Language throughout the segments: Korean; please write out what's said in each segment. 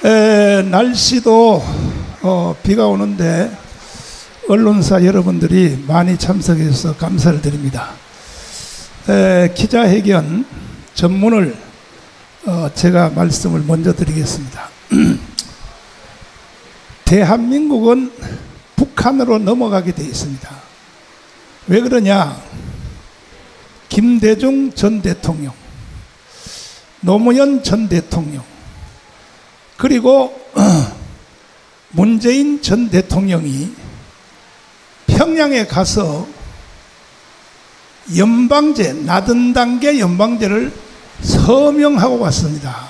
날씨도 비가 오는데 언론사 여러분들이 많이 참석해 주셔서 감사를 드립니다. 기자회견 전문을 제가 말씀을 먼저 드리겠습니다. 대한민국은 북한으로 넘어가게 되어 있습니다. 왜 그러냐? 김대중 전 대통령, 노무현 전 대통령, 그리고 문재인 전 대통령이 평양에 가서 연방제, 낮은 단계 연방제를 서명하고 왔습니다.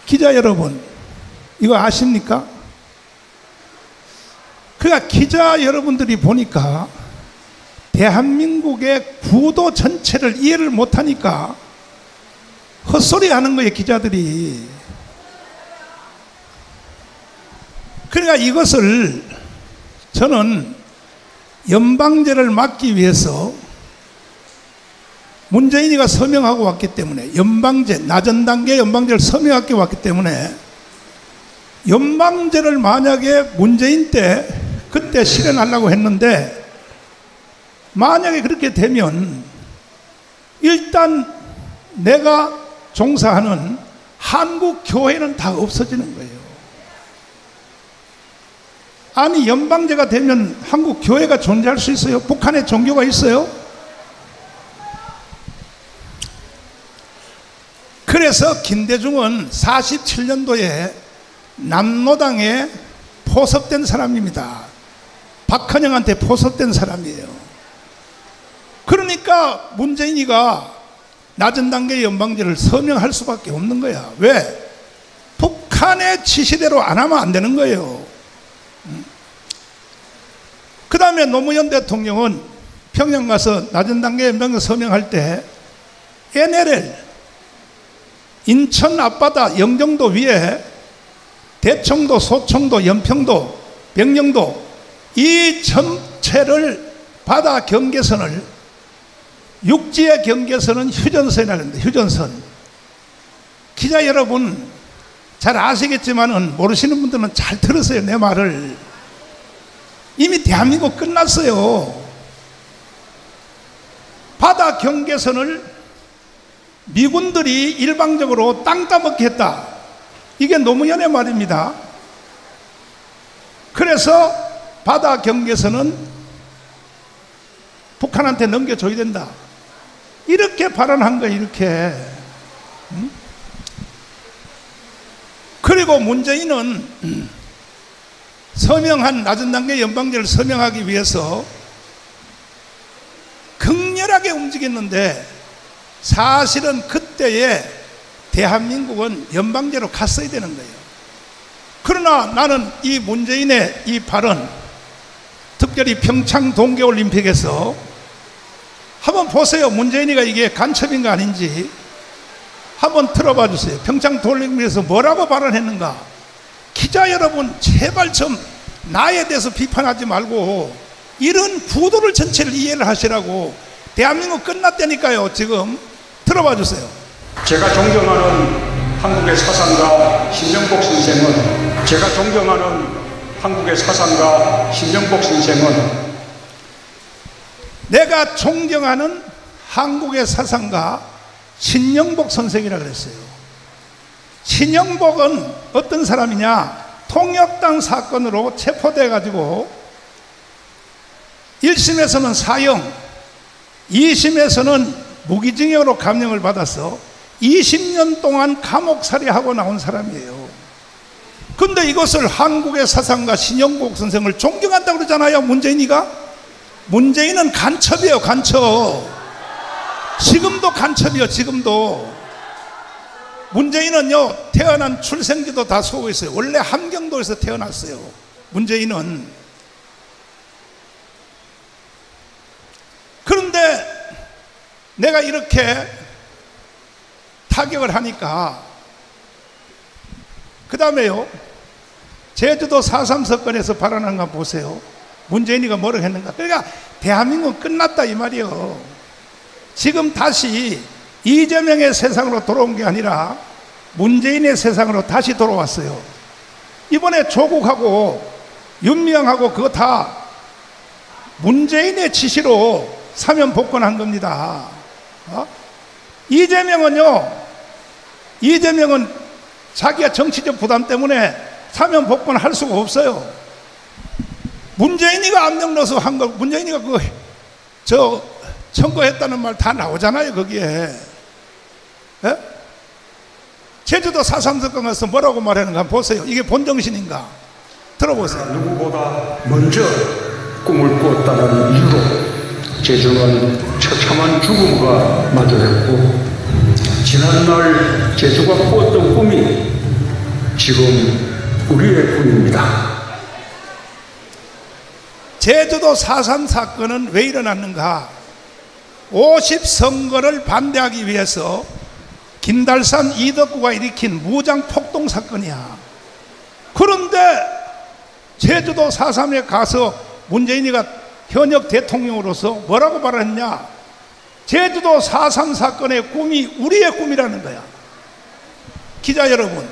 기자 여러분, 이거 아십니까? 그러니까 기자 여러분들이 보니까 대한민국의 구도 전체를 이해를 못하니까 헛소리 하는 거예요, 기자들이. 그러니까 이것을 저는 연방제를 막기 위해서 문재인이가 서명하고 왔기 때문에, 연방제, 낮은 단계 연방제를 서명하고 왔기 때문에 연방제를 만약에 문재인 때 그때 실현하려고 했는데, 만약에 그렇게 되면 일단 내가 종사하는 한국 교회는 다 없어지는 거예요. 아니, 연방제가 되면 한국 교회가 존재할 수 있어요? 북한에 종교가 있어요? 그래서 김대중은 47년도에 남로당에 포섭된 사람입니다. 박헌영한테 포섭된 사람이에요. 그러니까 문재인이가 낮은 단계 연방제를 서명할 수밖에 없는 거야. 왜? 북한의 지시대로 안 하면 안 되는 거예요. 그 다음에 노무현 대통령은 평양 가서 낮은 단계 연방제 서명할 때 NLL, 인천 앞바다 영종도 위에 대청도, 소청도, 연평도, 병영도, 이 전체를 바다 경계선을, 육지의 경계선은 휴전선이라는데, 휴전선. 기자 여러분 잘 아시겠지만은 모르시는 분들은 잘 들으세요, 내 말을. 이미 대한민국 끝났어요. 바다 경계선을 미군들이 일방적으로 땅 따먹게 했다. 이게 노무현의 말입니다. 그래서 바다 경계선은 북한한테 넘겨줘야 된다. 이렇게 발언한 거예요, 이렇게. 그리고 문재인은 서명한 낮은 단계 연방제를 서명하기 위해서 극렬하게 움직였는데, 사실은 그때에 대한민국은 연방제로 갔어야 되는 거예요. 그러나 나는 이 문재인의 이 발언, 특별히 평창 동계올림픽에서 한번 보세요. 문재인이가 이게 간첩인가 아닌지 한번 들어봐 주세요. 평창 동계올림픽에서 뭐라고 발언했는가. 기자 여러분 제발 좀 나에 대해서 비판하지 말고 이런 구도를 전체를 이해를 하시라고. 대한민국 끝났다니까요. 지금 들어봐 주세요. 제가 존경하는 한국의 사상가 신명복 선생은, 제가 존경하는 한국의 사상가 신명복 선생은, 내가 존경하는 한국의 사상가 신명복 선생이라 그랬어요. 신명복은 어떤 사람이냐? 통역당 사건으로 체포돼 가지고 1심에서는 사형, 2심에서는 무기징역으로 감형을 받아서 20년 동안 감옥살이하고 나온 사람이에요. 근데 이것을 한국의 사상가 신명복 선생을 존경한다고 그러잖아요, 문재인이가. 문재인은 간첩이에요, 간첩. 지금도 간첩이에요, 지금도. 문재인은요, 태어난 출생지도 다 속고 있어요. 원래 함경도에서 태어났어요, 문재인은. 그런데 내가 이렇게 타격을 하니까, 그 다음에요, 제주도 4.3 사건에서 발언한 거 보세요. 문재인이가 뭐라고 했는가. 그러니까 대한민국은 끝났다 이 말이에요. 지금 다시 이재명의 세상으로 돌아온 게 아니라 문재인의 세상으로 다시 돌아왔어요. 이번에 조국하고 윤미향하고 그거 다 문재인의 지시로 사면 복권한 겁니다. 이재명은 자기가 정치적 부담 때문에 사면 복권할 수가 없어요. 문재인이가 압력 넣어서 한 거, 문재인이가 청구했다는 말 다 나오잖아요, 거기에. 예? 제주도 4.3 사건 가서 뭐라고 말하는가 한번 보세요. 이게 본정신인가? 들어보세요. 누구보다 먼저 꿈을 꾸었다는 이유로 제주는 처참한 죽음과 마주했고, 지난날 제주가 꾸었던 꿈이 지금 우리의 꿈입니다. 제주도 4.3 사건은 왜 일어났는가? 50선거를 반대하기 위해서 김달산 이덕구가 일으킨 무장 폭동 사건이야. 그런데 제주도 4.3에 가서 문재인이가 현역 대통령으로서 뭐라고 말했냐? 제주도 4.3 사건의 꿈이 우리의 꿈이라는 거야. 기자 여러분,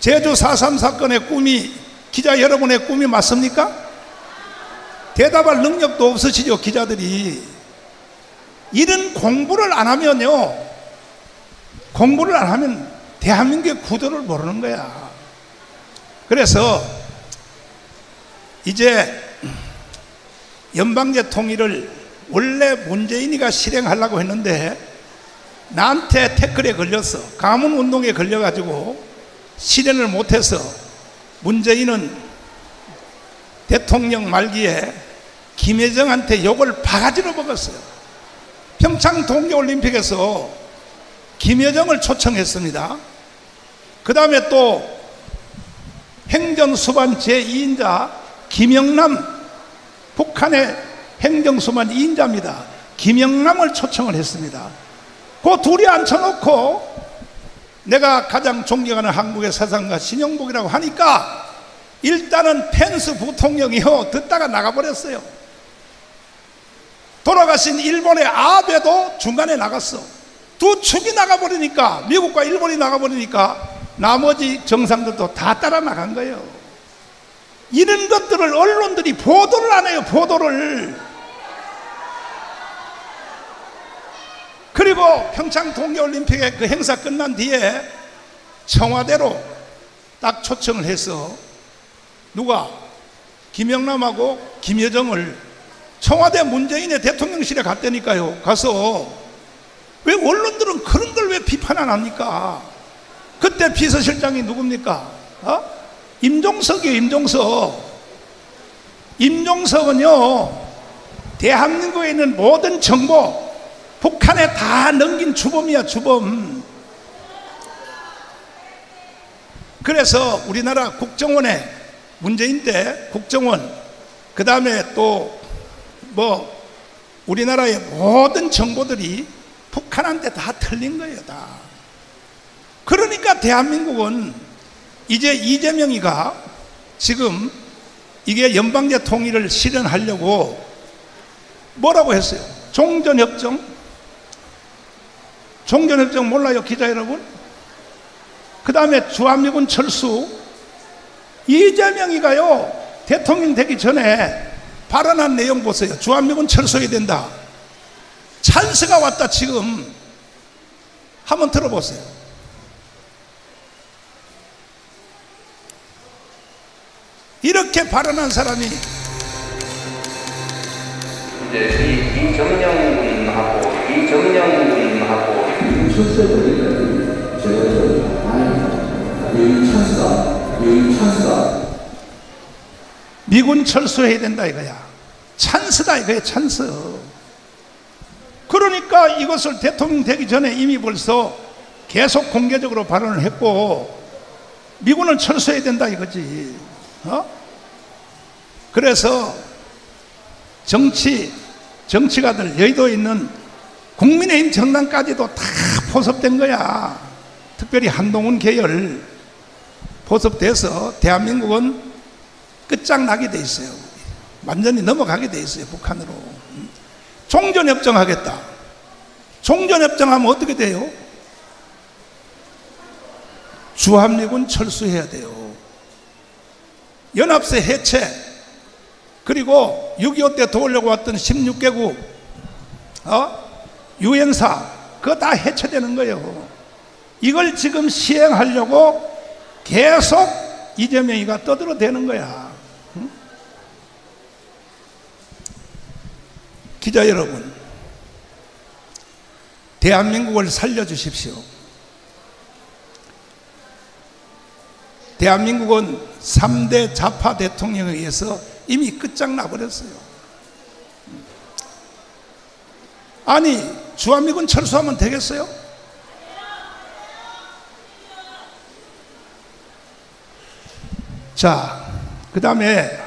제주 4.3 사건의 꿈이 기자 여러분의 꿈이 맞습니까? 대답할 능력도 없으시죠, 기자들이. 이런 공부를 안 하면요, 공부를 안 하면 대한민국의 구도를 모르는 거야. 그래서 이제 연방제 통일을 원래 문재인이가 실행하려고 했는데 나한테 태클에 걸렸어. 가문운동에 걸려가지고 실현을 못해서 문재인은 대통령 말기에 김여정한테 욕을 바가지로 먹었어요. 평창 동계올림픽에서 김여정을 초청했습니다. 그 다음에 또 행정수반 제2인자 김영남, 북한의 행정수반 2인자입니다. 김영남을 초청을 했습니다. 그 둘이 앉혀놓고 내가 가장 존경하는 한국의 사상가 신영복이라고 하니까 일단은 펜스 부통령이요 듣다가 나가버렸어요. 돌아가신 일본의 아베도 중간에 나갔어. 두 축이 나가버리니까, 미국과 일본이 나가버리니까 나머지 정상들도 다 따라 나간 거예요. 이런 것들을 언론들이 보도를 안 해요. 보도를. 그리고 평창 동계올림픽의 그 행사 끝난 뒤에 청와대로 딱 초청을 해서 누가 김영남하고 김여정을 청와대 문재인의 대통령실에 갔다니까요. 가서 왜 언론들은 그런 걸 왜 비판 안 합니까? 그때 비서실장이 누굽니까? 임종석이에요. 임종석은요 대한민국에 있는 모든 정보 북한에 다 넘긴 주범이야, 주범. 그래서 우리나라 국정원에 문재인 때 국정원, 그 다음에 또 우리나라의 모든 정보들이 북한한테 다 틀린 거예요, 다. 그러니까 대한민국은 이제 이재명이가 지금 이게 연방제 통일을 실현하려고 뭐라고 했어요? 종전협정 몰라요, 기자 여러분? 그 다음에 주한미군 철수. 이재명이가요 대통령 되기 전에 발언한 내용 보세요. 주한미군 철수해야 된다. 찬스가 왔다. 지금 한번 들어보세요. 이렇게 발언한 사람이 이제 이정영군하고 철수해버리면 제가 여기 찬스다. 미군 철수해야 된다 이거야. 찬스다 이거야, 찬스. 그러니까 이것을 대통령 되기 전에 이미 벌써 계속 공개적으로 발언을 했고 미군을 철수해야 된다 이거지. 그래서 정치가들, 여의도에 있는 국민의힘 정당까지도 다 포섭된 거야. 특별히 한동훈 계열 포섭돼서 대한민국은 끝장나게 돼 있어요. 완전히 넘어가게 돼 있어요, 북한으로. 종전협정 하겠다. 종전협정 하면 어떻게 돼요? 주한미군 철수해야 돼요. 연합세 해체, 그리고 6.25 때 도우려고 왔던 16개국 유엔사 그거 다 해체되는 거예요. 이걸 지금 시행하려고 계속 이재명이가 떠들어대는 거야. 응? 기자 여러분, 대한민국을 살려주십시오. 대한민국은 3대 좌파 대통령에 의해서 이미 끝장나 버렸어요. 아니, 주한미군 철수하면 되겠어요? 자, 그 다음에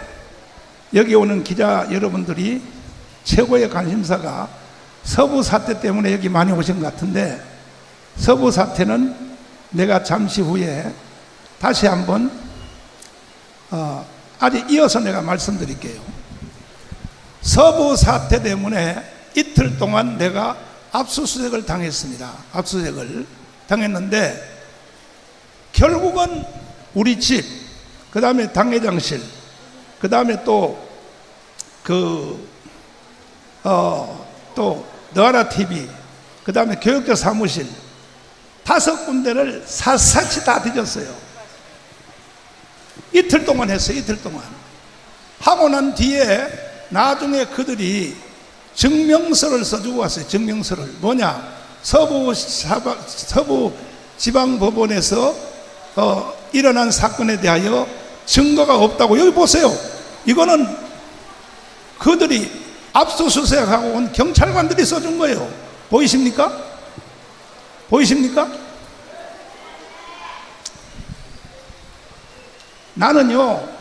여기 오는 기자 여러분들이 최고의 관심사가 서부 사태 때문에 여기 많이 오신 것 같은데, 서부 사태는 내가 잠시 후에 다시 한번 아직 이어서 내가 말씀드릴게요. 서부 사태 때문에 이틀 동안 내가 압수수색을 당했습니다. 압수수색을 당했는데 결국은 우리 집, 그 다음에 당회장실, 그 다음에 또 너아라 TV, 그 다음에 교육자 사무실 5군데를 샅샅이 다 뒤졌어요. 이틀 동안 했어요. 이틀 동안 하고 난 뒤에 나중에 그들이 증명서를 써주고 왔어요. 증명서를. 뭐냐, 서부 지방법원에서 일어난 사건에 대하여 증거가 없다고. 여기 보세요. 이거는 그들이 압수수색하고 온 경찰관들이 써준 거예요. 보이십니까? 보이십니까? 나는요,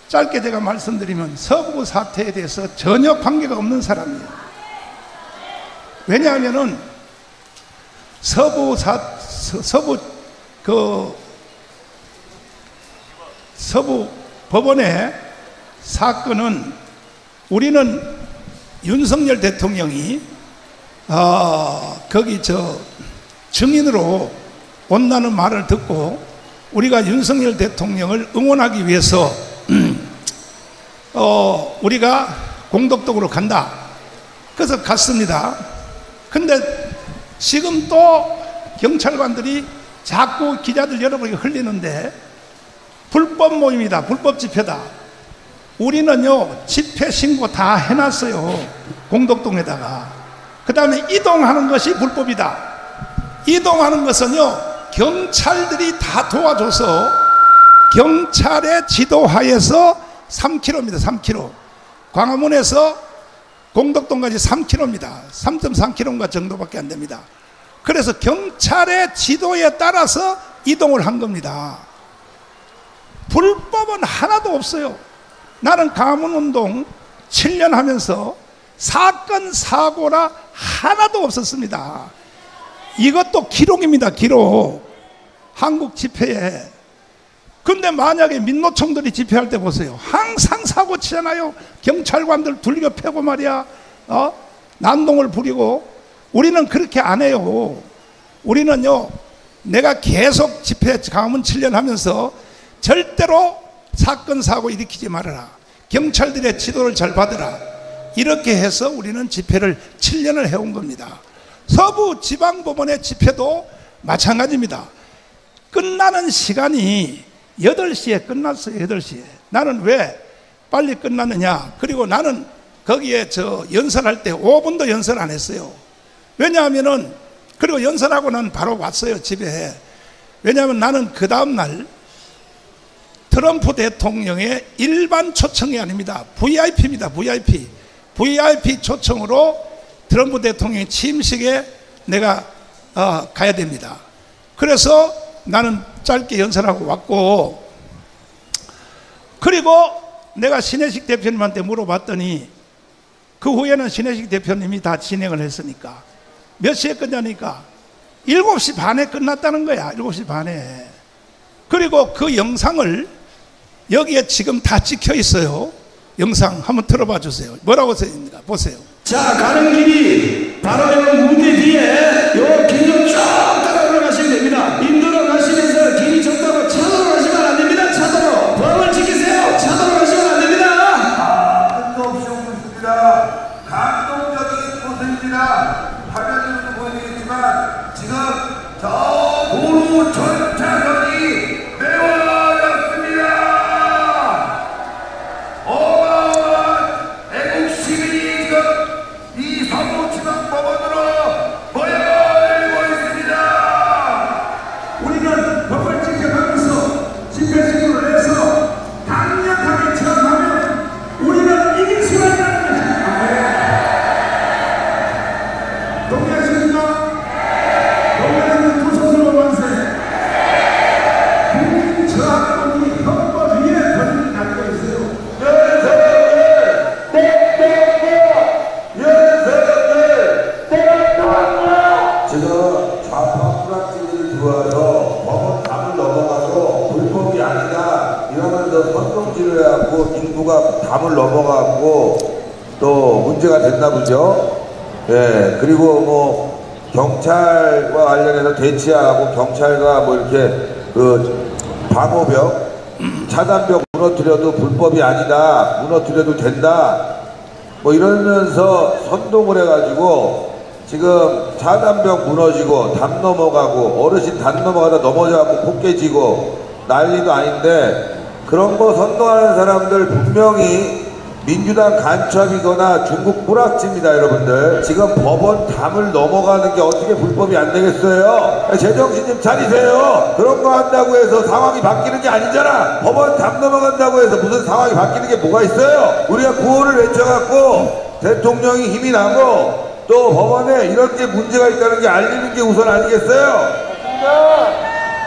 짧게 제가 말씀드리면 서부 사태에 대해서 전혀 관계가 없는 사람이에요. 왜냐하면은 서부 법원의 사건은 우리는 윤석열 대통령이 거기 증인으로 온다는 말을 듣고 우리가 윤석열 대통령을 응원하기 위해서 우리가 공덕동으로 간다. 그래서 갔습니다. 근데 지금 또 경찰관들이 자꾸 기자들 여러분에게 흘리는데 불법 모임이다, 불법 집회다. 우리는요 집회 신고 다 해놨어요. 공덕동에다가. 그 다음에 이동하는 것이 불법이다. 이동하는 것은요 경찰들이 다 도와줘서 경찰의 지도하에서 3km입니다. 3km. 광화문에서 공덕동까지 3km입니다. 3.3km 정도밖에 안 됩니다. 그래서 경찰의 지도에 따라서 이동을 한 겁니다. 불법은 하나도 없어요. 나는 광화문운동 7년 하면서 사건 사고라 하나도 없었습니다. 이것도 기록입니다. 기록. 한국 집회에. 근데 만약에 민노총들이 집회할 때 보세요. 항상 사고 치잖아요. 경찰관들 둘겨 패고 말이야. 난동을 부리고. 우리는 그렇게 안 해요. 우리는요 내가 계속 집회 광화문 7년 하면서 절대로 사건 사고 일으키지 말아라. 경찰들의 지도를 잘 받으라. 이렇게 해서 우리는 집회를 7년을 해온 겁니다. 서부 지방법원의 집회도 마찬가지입니다. 끝나는 시간이 8시에 끝났어요. 8시에. 나는 왜 빨리 끝났느냐. 그리고 나는 거기에 연설할 때 5분도 연설 안 했어요. 왜냐하면은 그리고 연설하고 난 바로 왔어요. 집에. 왜냐하면 나는 그 다음날 트럼프 대통령의 일반 초청이 아닙니다. VIP입니다. VIP 초청으로 트럼프 대통령의 취임식에 내가 가야 됩니다. 그래서 나는 짧게 연설하고 왔고, 그리고 내가 신혜식 대표님한테 물어봤더니 그 후에는 신혜식 대표님이 다 진행을 했으니까 몇 시에 끝나니까 7시 반에 끝났다는 거야. 7시 반에. 그리고 그 영상을 여기에 지금 다 찍혀 있어요. 영상 한번 들어봐 주세요. 뭐라고 써있는가 보세요. 자, 가는 길이 바로 요 무대 뒤에 요 길로 쭉 따라 올라가시면 됩니다. 정부 전차선이 메워졌습니다. 어마어마한 애국 시민이 지금 이 서부지방법원으로 모여들고 있습니다. 우리는 법을 지켜가면서 집회 신고를 해서 강력하게 저항하면 우리는 이길 수가 있다는 것입니다. 동의하십니까? 동의하는 두 손으로 만세. 국민 저항론이 헌법 위에 권위를 갖고 있어요. 지금 좌파 프락지들이 들어와서 법원 담을 넘어가서 불법이 아니다 이러면서 선동질을 해갖고 인구가 담을 넘어가고 또 문제가 됐나 보죠. 예, 그리고 뭐 경찰과 관련해서 대치하고 경찰과 뭐 이렇게 그 방호벽 차단벽 무너뜨려도 불법이 아니다, 무너뜨려도 된다 뭐 이러면서 선동을 해가지고 지금 차단벽 무너지고 담 넘어가고 어르신 담 넘어가다 넘어져갖고 코 깨지고 난리도 아닌데, 그런 거 선동하는 사람들 분명히 민주당 간첩이거나 중국 뿌락지입니다. 여러분들 지금 법원 담을 넘어가는 게 어떻게 불법이 안 되겠어요? 제정신 좀 차리세요. 그런 거 한다고 해서 상황이 바뀌는 게 아니잖아. 법원 담 넘어간다고 해서 무슨 상황이 바뀌는 게 뭐가 있어요? 우리가 구호를 외쳐갖고 대통령이 힘이 나고 또 법원에 이런 게 문제가 있다는 게 알리는 게 우선 아니겠어요?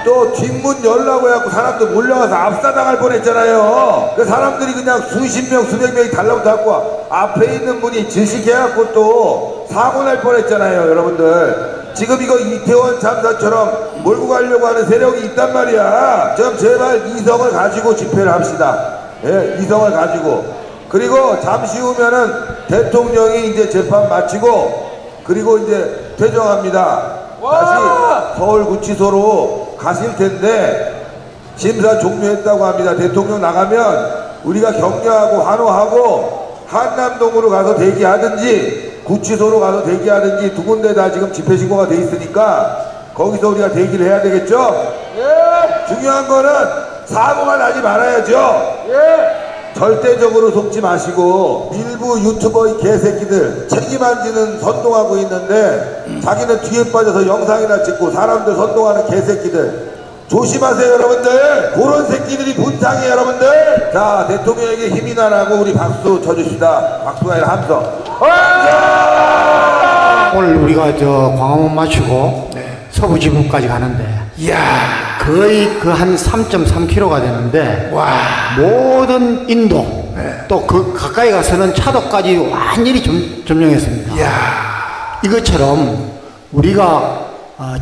또 뒷문 열라고 해갖고 사람들 몰려가서 압사당할 뻔했잖아요. 그 사람들이 그냥 수십 명 수백 명이 달라붙어 갖고 앞에 있는 분이 질식해갖고 또 사고 날 뻔했잖아요. 여러분들 지금 이거 이태원 참사처럼 몰고 가려고 하는 세력이 있단 말이야. 좀 제발 이성을 가지고 집회를 합시다. 예, 이성을 가지고. 그리고 잠시 후면은 대통령이 이제 재판 마치고 그리고 이제 퇴정합니다. 다시 서울구치소로 가실 텐데 심사 종료했다고 합니다. 대통령 나가면 우리가 격려하고 환호하고 한남동으로 가서 대기하든지 구치소로 가서 대기하든지 두 군데 다 지금 집회 신고가 돼 있으니까 거기서 우리가 대기를 해야 되겠죠? 예. 중요한 거는 사고가 나지 말아야죠. 예. 절대적으로 속지 마시고 일부 유튜버의 개새끼들 책임 안 지는 선동하고 있는데 자기는 뒤에 빠져서 영상이나 찍고 사람들 선동하는 개새끼들 조심하세요. 여러분들 그런 새끼들이 분탕이에요. 여러분들 자, 대통령에게 힘이 나라고 우리 박수 쳐줍시다. 박수가 아니라 함성. 오늘 우리가 저 광화문 마치고 서부지부까지 가는데 이야, 거의 그 한 3.3km가 되는데 와, 모든 인도 또 그 가까이 가서는 차도까지 완전히 점령했습니다. 이야, 이것처럼 우리가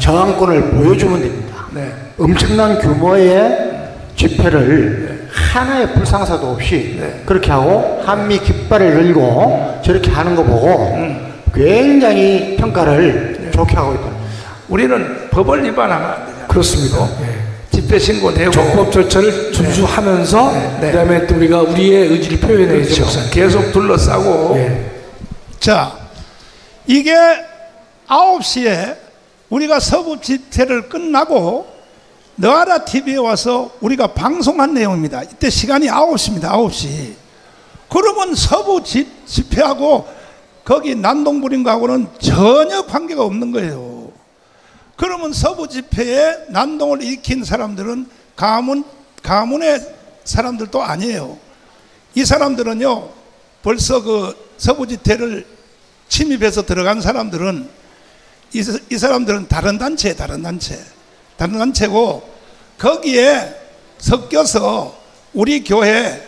저항권을 보여주면 됩니다. 네. 엄청난 규모의 집회를 하나의 불상사도 없이 그렇게 하고 한미 깃발을 열고 저렇게 하는 거 보고 굉장히 평가를 좋게 하고 있다. 우리는 법을 위반하면 안 되잖아요. 그렇습니다. 집회 신고되고 적법 절차를 준수하면서 그다음에 또 우리가 우리의 의지를 표현해야죠. 그렇죠. 계속 둘러싸고 자, 이게 9시에 우리가 서부 집회를 끝나고 너아라 TV에 와서 우리가 방송한 내용입니다. 이때 시간이 9시입니다. 9시. 그러면 서부 집회하고 거기 난동불인가하고는 전혀 관계가 없는 거예요. 그러면 서부 집회에 난동을 일으킨 사람들은 가문의 사람들도 아니에요. 이 사람들은요, 벌써 그 서부 집회를 침입해서 들어간 사람들은 이 사람들은 다른 단체고 거기에 섞여서 우리 교회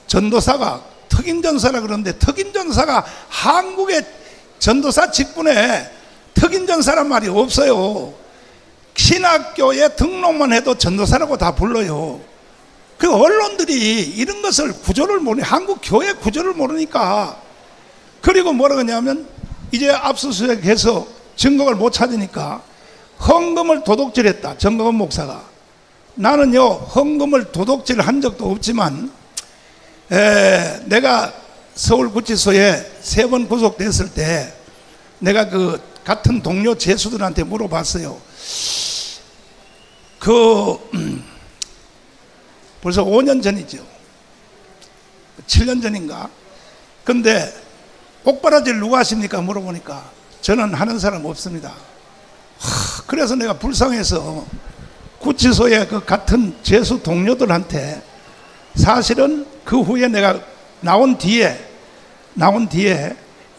전도사가 특임전사라 그러는데 특임전사가 한국의 전도사 직분에 특임전사란 말이 없어요. 신학교에 등록만 해도 전도사라고 다 불러요. 그 언론들이 이런 것을 구조를 한국 교회 구조를 모르니까. 그리고 뭐라 그러냐면 이제 압수수색해서 증거를 못 찾으니까 헌금을 도둑질했다. 정광훈 목사가. 나는요, 헌금을 도둑질한 적도 없지만 내가 서울구치소에 3번 구속됐을 때 내가 그 같은 동료 죄수들한테 물어봤어요. 벌써 5년 전이죠. 7년 전인가. 근데 옥바라지를 누가 하십니까? 물어보니까 저는 하는 사람 없습니다. 그래서 내가 불쌍해서 구치소에 그 같은 재수 동료들한테 사실은 그 후에 내가 나온 뒤에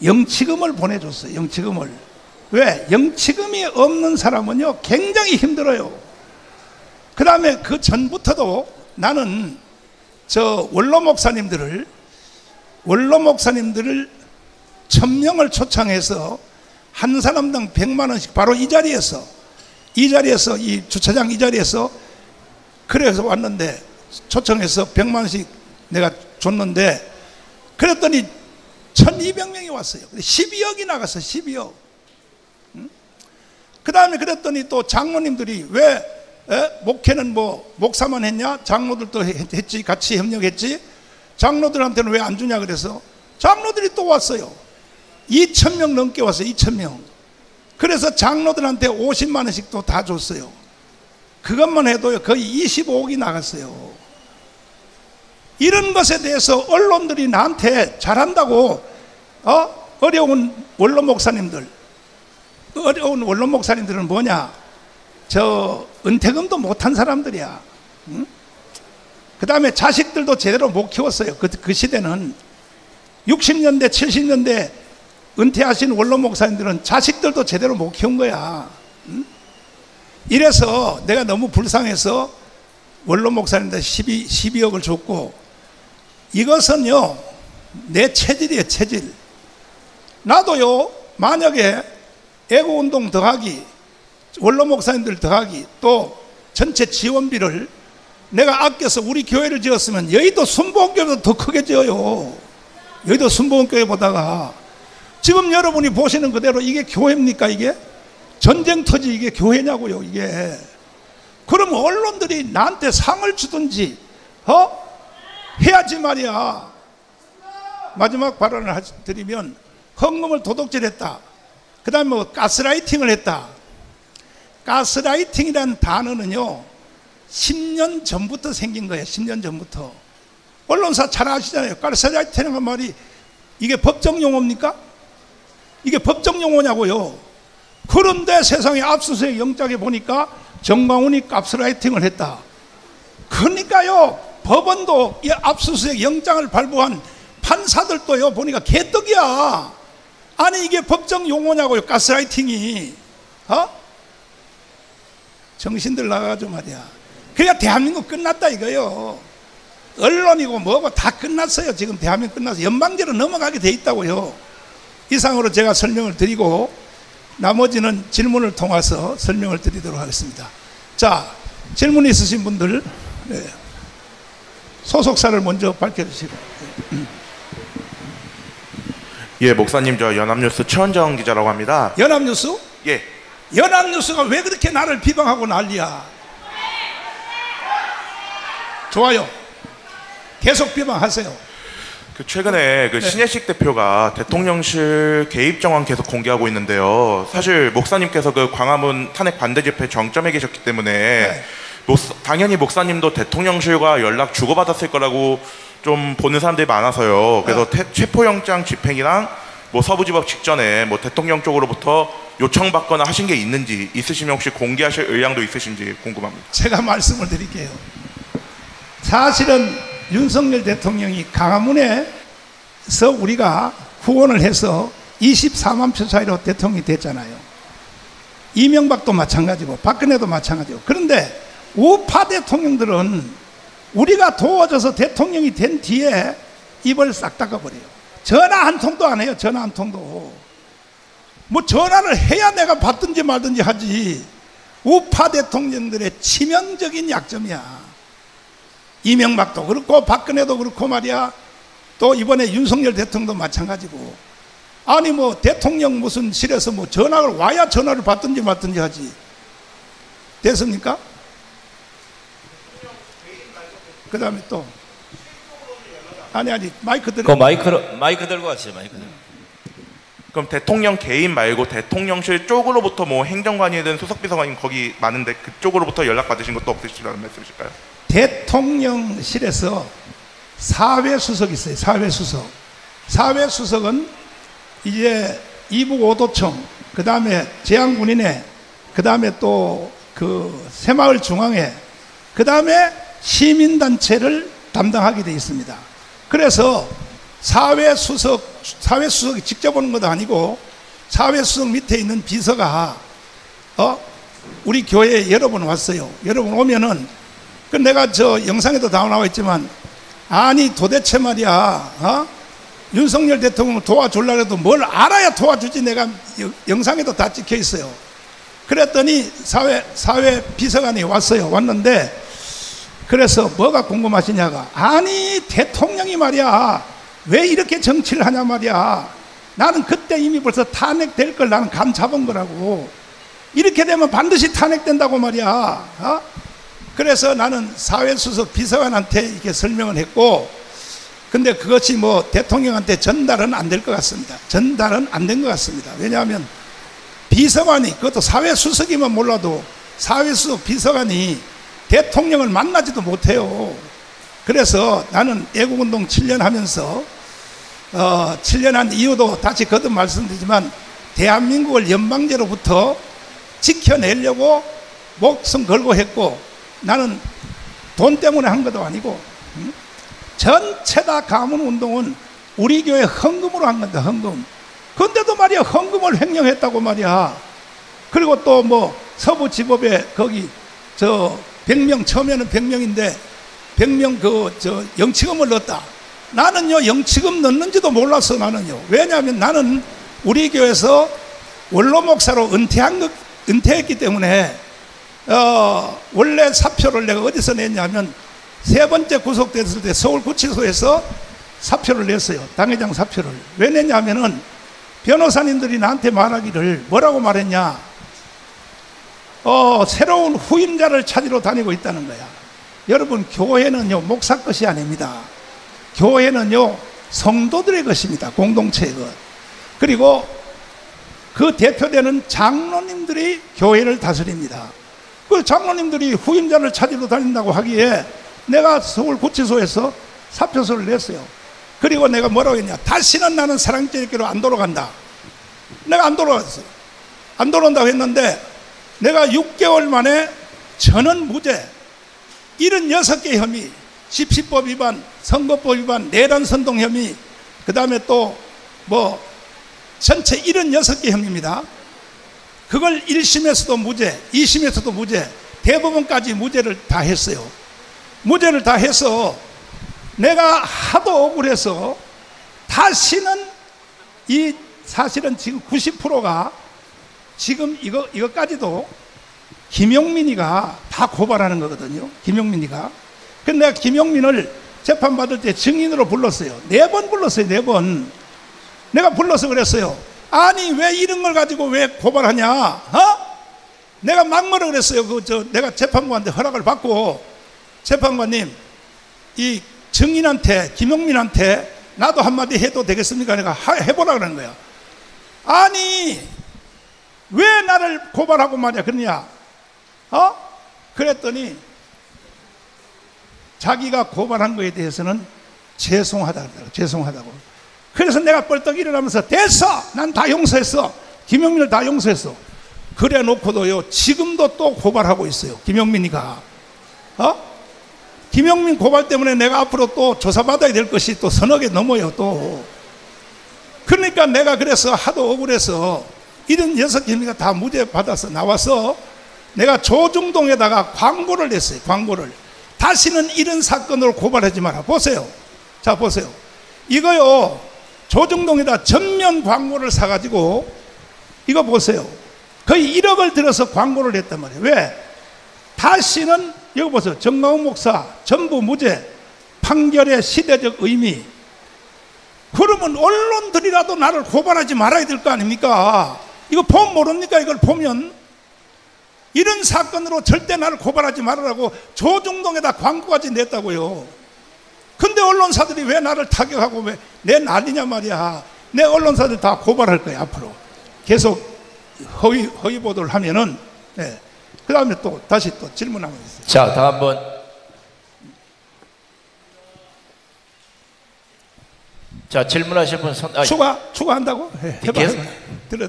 영치금을 보내줬어요. 영치금을. 왜? 영치금이 없는 사람은요 굉장히 힘들어요. 그 다음에 그 전부터도 나는 저 원로 목사님들을 1000명을 초청해서 한 사람당 100만 원씩 바로 이 자리에서 이 주차장 이 자리에서 그래서 왔는데 초청해서 100만 원씩 내가 줬는데 그랬더니 1200명이 왔어요. 12억이 나갔어. 12억. 그 다음에 그랬더니 또 장로님들이 왜 목회는 뭐 목사만 했냐? 장로들도 했지. 같이 협력했지. 장로들한테는 왜 안 주냐 그래서 장로들이 또 왔어요. 2000명 넘게 왔어요. 2000명. 그래서 장로들한테 50만 원씩 또 다 줬어요. 그것만 해도요 거의 25억이 나갔어요. 이런 것에 대해서 언론들이 나한테 잘한다고 어려운 원로 목사님들은 뭐냐? 저 은퇴금도 못한 사람들이야. 응? 그 다음에 자식들도 제대로 못 키웠어요. 그 시대는 60년대 70년대 은퇴하신 원로 목사님들은 자식들도 제대로 못 키운 거야. 응? 이래서 내가 너무 불쌍해서 원로 목사님들 12억을 줬고, 이것은요 내 체질이에요. 체질. 나도요 만약에 애고운동 더하기, 원로 목사님들 더하기, 또 전체 지원비를 내가 아껴서 우리 교회를 지었으면 여의도 순복음교회보다 더 크게 지어요. 여의도 순복음교회보다가. 지금 여러분이 보시는 그대로 이게 교회입니까? 이게 전쟁터지 이게 교회냐고요 이게. 그럼 언론들이 나한테 상을 주든지 해야지 말이야. 마지막 발언을 드리면, 헌금을 도둑질했다, 그 다음에 뭐 가스라이팅을 했다. 가스라이팅이라는 단어는요 10년 전부터 생긴 거예요. 10년 전부터. 언론사 잘 아시잖아요. 가스라이팅이라는 말이 이게 법정 용어입니까? 이게 법정 용어냐고요. 그런데 세상에 압수수색 영장에 보니까 정광훈이 가스라이팅을 했다. 그러니까요 법원도 이 압수수색 영장을 발부한 판사들도요 보니까 개떡이야. 아니 이게 법정 용어냐고요. 가스라이팅이. 정신들 나가가지고 말이야. 그러니까 대한민국 끝났다 이거요. 언론이고 뭐고 다 끝났어요. 지금 대한민국 끝나서 연방제로 넘어가게 돼 있다고요. 이상으로 제가 설명을 드리고 나머지는 질문을 통해서 설명을 드리도록 하겠습니다. 자, 질문 있으신 분들 소속사를 먼저 밝혀주시고. 예, 목사님, 저 연합뉴스 최원정 기자라고 합니다. 연합뉴스? 예. 연합뉴스가 왜 그렇게 나를 비방하고 난리야? 좋아요. 계속 비방하세요. 최근에 신혜식 대표가 대통령실 개입 정황 계속 공개하고 있는데요. 사실 목사님께서 그 광화문 탄핵 반대 집회 정점에 계셨기 때문에 당연히 목사님도 대통령실과 연락 주고받았을 거라고 좀 보는 사람들이 많아서요. 그래서 체포영장 집행이랑 뭐 서부지법 직전에 뭐 대통령 쪽으로부터 요청받거나 하신 게 있는지, 있으시면 혹시 공개하실 의향도 있으신지 궁금합니다. 제가 말씀을 드릴게요. 사실은 윤석열 대통령이 광화문에서 우리가 후원을 해서 24만 표 차이로 대통령이 됐잖아요. 이명박도 마찬가지고 박근혜도 마찬가지고. 그런데 우파 대통령들은 우리가 도와줘서 대통령이 된 뒤에 입을 싹 닦아버려요. 전화 한 통도 안 해요. 전화 한 통도. 뭐 전화를 해야 내가 받든지 말든지 하지. 우파 대통령들의 치명적인 약점이야. 이명박도 그렇고 박근혜도 그렇고 말이야. 또 이번에 윤석열 대통령도 마찬가지고. 아니 뭐 대통령 무슨 실에서 뭐 전화를 와야 전화를 받든지 말든지 하지. 됐습니까? 그 다음에 또 아니 마이크 들고 마이크 들고 왔어요. 마이크 들고. 그럼 대통령 개인 말고 대통령실 쪽으로부터 뭐 행정관이든 수석비서관이 거기 많은데 그쪽으로부터 연락 받으신 것도 없으시다는 말씀이실까요? 대통령실에서 사회수석이 있어요. 사회수석. 사회수석은 이제 이북 오도청, 그 다음에 재향군인회, 그 다음에 또 그 새마을 중앙회, 그 다음에 시민단체를 담당하게 되어 있습니다. 그래서 사회수석이 직접 오는 것도 아니고 사회수석 밑에 있는 비서가 우리 교회에 여러 번 왔어요. 여러 번 오면은 그 내가 저 영상에도 다 나와 있지만 아니 도대체 말이야 윤석열 대통령을 도와주려고 해도 뭘 알아야 도와주지. 내가 영상에도 다 찍혀 있어요. 그랬더니 사회 비서관이 왔어요. 왔는데 그래서 뭐가 궁금하시냐가 아니 대통령이 말이야 왜 이렇게 정치를 하냐 말이야. 나는 그때 이미 벌써 탄핵될 걸 나는 감 잡은 거라고. 이렇게 되면 반드시 탄핵된다고 말이야. 그래서 나는 사회수석 비서관한테 이렇게 설명을 했고, 근데 그것이 뭐 대통령한테 전달은 안 될 것 같습니다. 전달은 안 된 것 같습니다. 왜냐하면 비서관이, 그것도 사회수석이면 몰라도 사회수석 비서관이 대통령을 만나지도 못해요. 그래서 나는 애국운동 7년 하면서 7년 한 이유도 다시 거듭 말씀드리지만 대한민국을 연방제로부터 지켜내려고 목숨 걸고 했고, 나는 돈 때문에 한 것도 아니고 전체 다 가문운동은 우리 교회 헌금으로 한 건데, 헌금. 근데도 말이야 헌금을 횡령했다고 말이야. 그리고 또 뭐 서부지법에 거기 저 100명, 처음에는 100명인데 100명 그 영치금을 넣었다. 나는요 영치금 넣는지도 몰랐어. 나는요. 왜냐하면 나는 우리 교회에서 원로 목사로 은퇴했기 때문에 원래 사표를 내가 어디서 냈냐면 세 번째 구속됐을 때 서울구치소에서 사표를 냈어요. 당회장 사표를. 왜 냈냐면은 변호사님들이 나한테 말하기를 뭐라고 말했냐, 새로운 후임자를 찾으러 다니고 있다는 거야. 여러분, 교회는요 목사 것이 아닙니다. 교회는요 성도들의 것입니다. 공동체의 것. 그리고 그 대표되는 장로님들이 교회를 다스립니다. 그 장로님들이 후임자를 찾으러 다닌다고 하기에 내가 서울구치소에서 사표서를 냈어요. 그리고 내가 뭐라고 했냐, 다시는 나는 사랑제일교로 안 돌아간다. 내가 안 돌아갔어요. 안 돌아온다고 했는데 내가 6개월 만에 전원 무죄, 76개 혐의, 집시법 위반, 선거법 위반, 내란 선동 혐의, 그 다음에 또 뭐 전체 76개 혐의입니다. 그걸 1심에서도 무죄, 2심에서도 무죄, 대법원까지 무죄를 다 했어요. 무죄를 다 해서 내가 하도 억울해서 다시는 이 사실은 지금 90%가 지금 이거까지도 김용민이가 다 고발하는 거거든요. 김용민이가. 근데 내가 김용민을 재판받을 때 증인으로 불렀어요. 4번 불렀어요. 4번. 내가 불러서 그랬어요. 아니 왜 이런 걸 가지고 왜 고발하냐? 내가 막말을 그랬어요. 내가 재판관한테 허락을 받고, 재판관님 이 증인한테, 김용민한테 나도 한마디 해도 되겠습니까? 내가 해보라 그러는 거야. 아니 왜 나를 고발하고 말이야 그러냐? 그랬더니 자기가 고발한 거에 대해서는 죄송하다고. 그래서 내가 벌떡 일어나면서 됐어, 난 다 용서했어, 김용민을 다 용서했어. 그래 놓고도요 지금도 또 고발하고 있어요. 김용민이가. 김용민 고발 때문에 내가 앞으로 또 조사받아야 될 것이 또 서너 개 넘어요 또. 그러니까 내가 그래서 하도 억울해서 76개 혐의가 다 무죄 받아서 나와서 내가 조중동에다가 광고를 냈어요. 광고를. 다시는 이런 사건으로 고발하지 마라. 보세요. 자 보세요. 이거요 조중동에다 전면 광고를 사가지고 이거 보세요. 거의 1억을 들여서 광고를 냈단 말이에요. 왜? 다시는, 여기 보세요. 정광훈 목사 전부 무죄, 판결의 시대적 의미. 그러면 언론들이라도 나를 고발하지 말아야 될 거 아닙니까? 이거 보면 모릅니까? 이걸 보면 이런 사건으로 절대 나를 고발하지 말으라고 조중동에다 광고까지 냈다고요. 근데 언론사들이 왜 나를 타격하고 왜 내 난리냐 말이야. 내 언론사들 다 고발할 거예요. 앞으로 계속 허위 보도를 하면은. 네. 그 다음에 또 다시 또 질문하고 있어요. 자, 다음 분. 자, 질문하실 분 손. 추가한다고? 네, 해봐. 들어.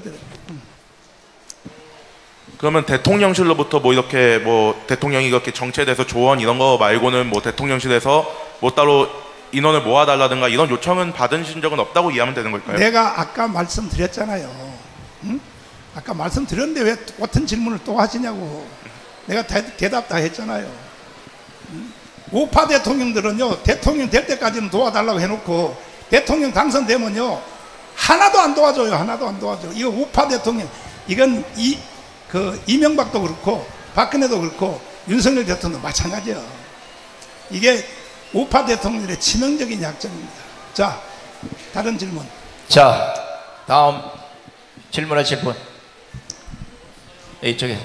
그러면 대통령실로부터 뭐 이렇게 뭐 대통령이 이렇게 정치에 대해서 조언 이런 거 말고는 뭐 대통령실에서 뭐 따로 인원을 모아달라든가 이런 요청은 받으신 적은 없다고 이해하면 되는 걸까요? 내가 아까 말씀드렸잖아요. 응? 아까 말씀드렸는데 왜 같은 질문을 또 하시냐고. 내가 대답 다 했잖아요. 응? 우파 대통령들은요, 대통령 될 때까지는 도와달라고 해놓고 대통령 당선되면요 하나도 안 도와줘요. 하나도 안 도와줘. 이거 우파 대통령, 이건 이명박도 그렇고 박근혜도 그렇고 윤석열 대통령도 마찬가지예요. 이게 우파 대통령들의 치명적인 약점입니다. 자, 다른 질문. 자, 다음 질문하실 분. 이쪽에.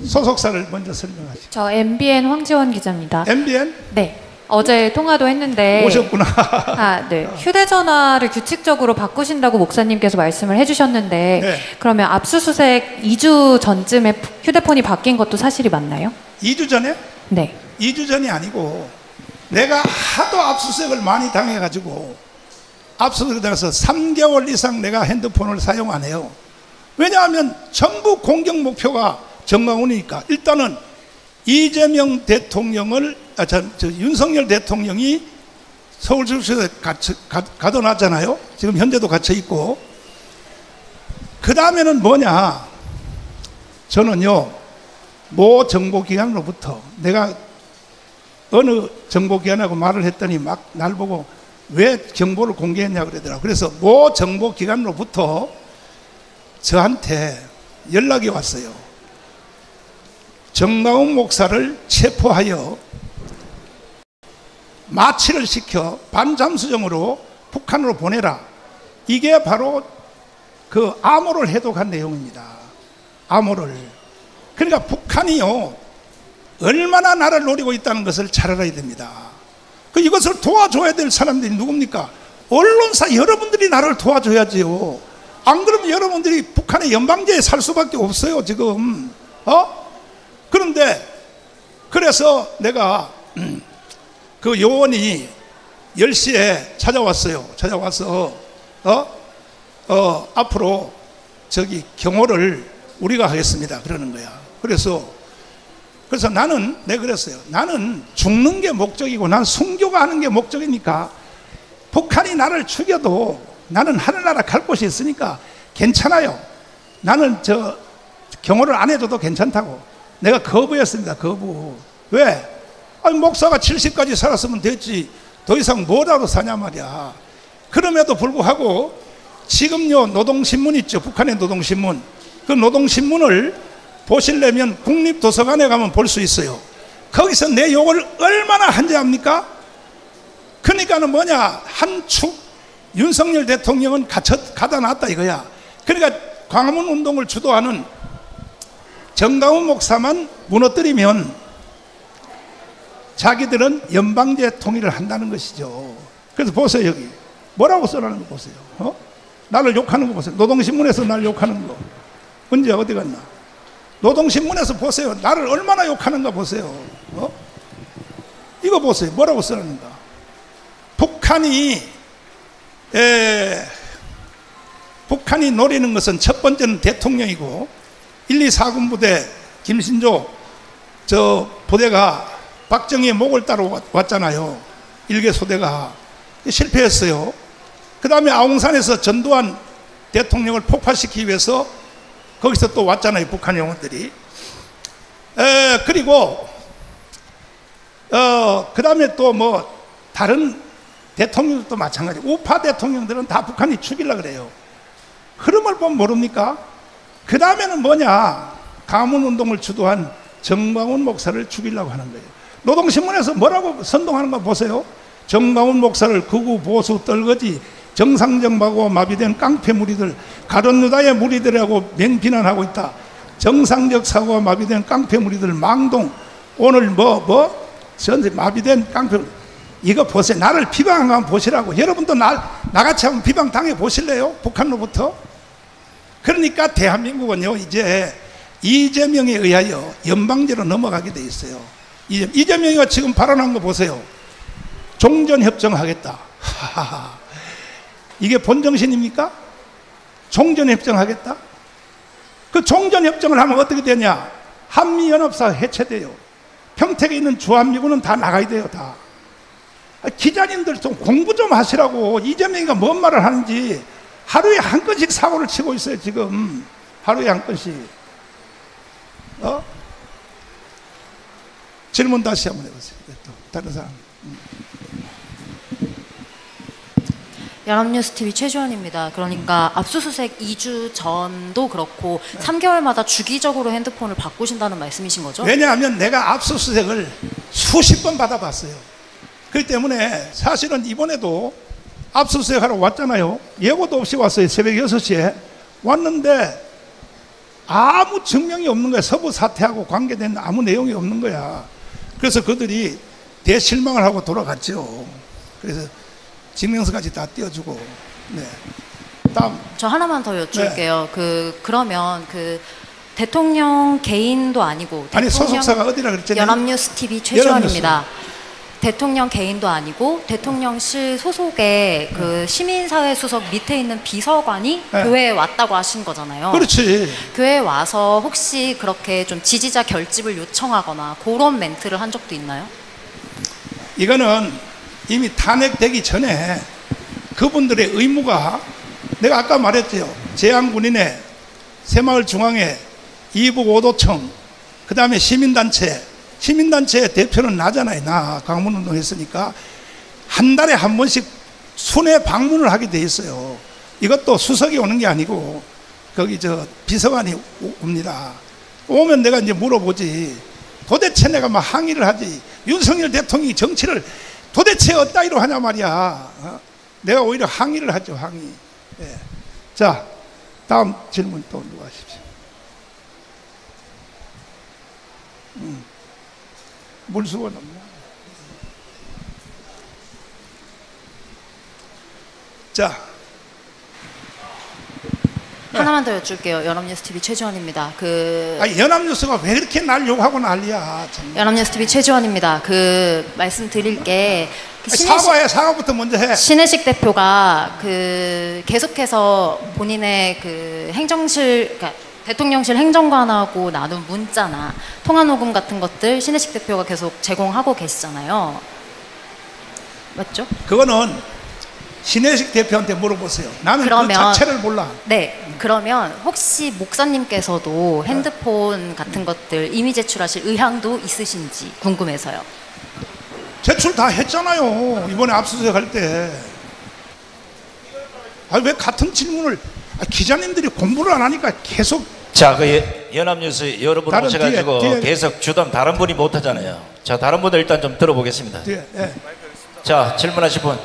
소속사를 먼저 설명하시죠. 저 MBN 황지원 기자입니다. MBN? 네. 어제 통화도 했는데 오셨구나. 네. 휴대전화를 규칙적으로 바꾸신다고 목사님께서 말씀을 해주셨는데 네. 그러면 압수수색 2주 전쯤에 휴대폰이 바뀐 것도 사실이 맞나요? 2주 전에? 네. 2주 전이 아니고 내가 하도 압수수색을 많이 당해가지고 압수수색을 당해서 3개월 이상 내가 핸드폰을 사용 안 해요. 왜냐하면 전부 공격 목표가 정강훈이니까. 일단은 이재명 대통령을 윤석열 대통령이 서울주식에 가둬놨잖아요. 지금 현재도 갇혀 있고. 그 다음에는 뭐냐, 저는요 모 정보기관으로부터 내가 어느 정보기관하고 말을 했더니 막 날 보고 왜 정보를 공개했냐 그러더라고요. 그래서 모 정보기관으로부터 저한테 연락이 왔어요. 정강훈 목사를 체포하여 마취를 시켜 반잠수정으로 북한으로 보내라. 이게 바로 그 암호를 해독한 내용입니다. 암호를. 그러니까 북한이요 얼마나 나를 노리고 있다는 것을 잘 알아야 됩니다. 이것을 도와줘야 될 사람들이 누굽니까? 언론사 여러분들이 나를 도와줘야지요. 안 그러면 여러분들이 북한의 연방제에 살 수밖에 없어요 지금. 그런데 그래서 내가 그 요원이 10시에 찾아왔어요. 찾아와서 앞으로 저기 경호를 우리가 하겠습니다 그러는 거야. 그래서 나는 내가 그랬어요. 나는 죽는 게 목적이고 난 순교가 하는 게 목적이니까 북한이 나를 죽여도 나는 하늘나라 갈 곳이 있으니까 괜찮아요. 나는 저 경호를 안 해줘도 괜찮다고 내가 거부했습니다. 거부. 왜? 아니 목사가 70까지 살았으면 됐지 더 이상 뭐라도 사냐 말이야. 그럼에도 불구하고 지금요 노동신문 있죠. 북한의 노동신문. 그 노동신문을 보시려면 국립도서관에 가면 볼 수 있어요. 거기서 내 욕을 얼마나 한지합니까? 그러니까는 뭐냐, 한 축 윤석열 대통령은 가다 놨다 이거야. 그러니까 광화문 운동을 주도하는 정강훈 목사만 무너뜨리면 자기들은 연방제 통일을 한다는 것이죠. 그래서 보세요. 여기 뭐라고 써라는 거 보세요. 나를 욕하는 거 보세요. 노동신문에서 나를 욕하는 거. 언제 어디 갔나. 노동신문에서 보세요. 나를 얼마나 욕하는가 보세요. 이거 보세요. 뭐라고 써라는가. 북한이 노리는 것은 첫 번째는 대통령이고 1, 2, 4군 부대 김신조 저 부대가 박정희의 목을 따러 왔잖아요. 일개 소대가 실패했어요. 그 다음에 아웅산에서 전두환 대통령을 폭파시키기 위해서 거기서 또 왔잖아요. 북한 영혼들이. 그리고 그 다음에 또 뭐 다른 대통령도 마찬가지. 우파 대통령들은 다 북한이 죽이려고 그래요. 흐름을 보면 모릅니까? 그 다음에는 뭐냐, 가문운동을 주도한 정강훈 목사를 죽이려고 하는 거예요. 노동신문에서 뭐라고 선동하는 거 보세요. 정강훈 목사를 극우 보수 떨거지 정상정하고 마비된 깡패 무리들, 가룟 유다의 무리들이라고 맹비난하고 있다. 정상적 사고가 마비된 깡패 무리들 망동. 오늘 전체 마비된 깡패. 이거 보세요. 나를 비방한 거 한번 보시라고. 여러분도 나같이 한번 비방 당해 보실래요? 북한로부터. 그러니까 대한민국은요 이제 이재명에 의하여 연방제로 넘어가게 돼 있어요. 이재명이가 지금 발언한 거 보세요. 종전협정하겠다. 하하하. 이게 본정신입니까? 종전협정하겠다? 그 종전협정을 하면 어떻게 되냐? 한미연합사가 해체돼요. 평택에 있는 주한미군은 다 나가야 돼요. 다. 기자님들 좀 공부 좀 하시라고. 이재명이가 뭔 말을 하는지. 하루에 한 건씩 사고를 치고 있어요. 지금 하루에 한 건씩. 질문 다시 한번 해보세요. 또 다른 사람. 연합뉴스TV 최주원입니다. 그러니까 압수수색 2주 전도 그렇고 3개월마다 주기적으로 핸드폰을 바꾸신다는 말씀이신 거죠? 왜냐하면 내가 압수수색을 수십 번 받아봤어요. 그렇기 때문에 사실은 이번에도 압수수색하러 왔잖아요. 예고도 없이 왔어요. 새벽 6시에 왔는데 아무 증명이 없는 거야. 서부 사태하고 관계된 아무 내용이 없는 거야. 그래서 그들이 대실망을 하고 돌아갔죠. 그래서 증명서까지 다 띄워주고. 네. 다음. 저 하나만 더 여쭐게요. 네. 그러면 대통령 개인도 아니고 아니 소속사가 어디라 그랬잖아요. 연합뉴스TV 최주원입니다. 대통령 개인도 아니고 대통령실 소속의 시민사회 수석 밑에 있는 비서관이 네. 교회에 왔다고 하신 거잖아요. 그렇지. 교회에 와서 혹시 그렇게 좀 지지자 결집을 요청하거나 그런 멘트를 한 적도 있나요? 이거는 이미 탄핵되기 전에 그분들의 의무가 내가 아까 말했죠. 재향군인회, 새마을 중앙회, 이북 오도청, 그 다음에 시민단체 대표는 나잖아요. 나 강문운동 했으니까 한 달에 한 번씩 순회 방문을 하게 돼 있어요. 이것도 수석이 오는 게 아니고 거기 비서관이 옵니다. 오면 내가 이제 물어보지. 도대체 내가 막 항의를 하지. 윤석열 대통령이 정치를 도대체 어따위로 하냐 말이야. 내가 오히려 항의를 하죠. 항의. 예. 자, 다음 질문 또 누가 하십시오. 물수건 없나? 자, 하나만 더 여쭐게요. 연합뉴스TV 최주원입니다. 연합뉴스가 왜 이렇게 날 욕하고 난리야? 연합뉴스TV 최주원입니다. 말씀드릴 게 사과부터 먼저 해. 신혜식 대표가 계속해서 본인의 행정실, 그러니까 대통령실 행정관하고 나눈 문자나 통화 녹음 같은 것들 신혜식 대표가 계속 제공하고 계시잖아요. 맞죠? 그거는 신혜식 대표한테 물어보세요. 나는 그 자체를 몰라. 네, 그러면 혹시 목사님께서도 핸드폰 같은 것들 이미 제출하실 의향도 있으신지 궁금해서요. 제출 다 했잖아요. 이번에 압수수색 할 때. 왜 같은 질문을 기자님들이 공부를 안 하니까 계속. 자, 연합뉴스 여러분 오셔가지고 계속 주던 다른 분이 못하잖아요. 자, 다른 분들 일단 좀 들어보겠습니다. 네. 자, 질문하실 분.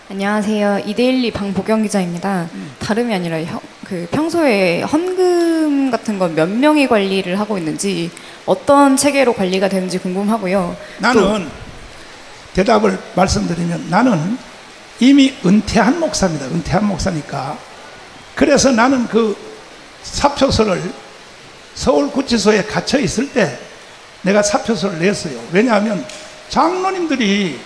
안녕하세요. 이데일리 방보경 기자입니다. 다름이 아니라 평소에 헌금 같은 건 몇 명이 관리를 하고 있는지 어떤 체계로 관리가 되는지 궁금하고요. 나는 대답을 말씀드리면 나는 이미 은퇴한 목사입니다. 은퇴한 목사니까. 그래서 나는 사표서를 서울구치소에 갇혀 있을 때 내가 사표서를 냈어요. 왜냐하면 장로님들이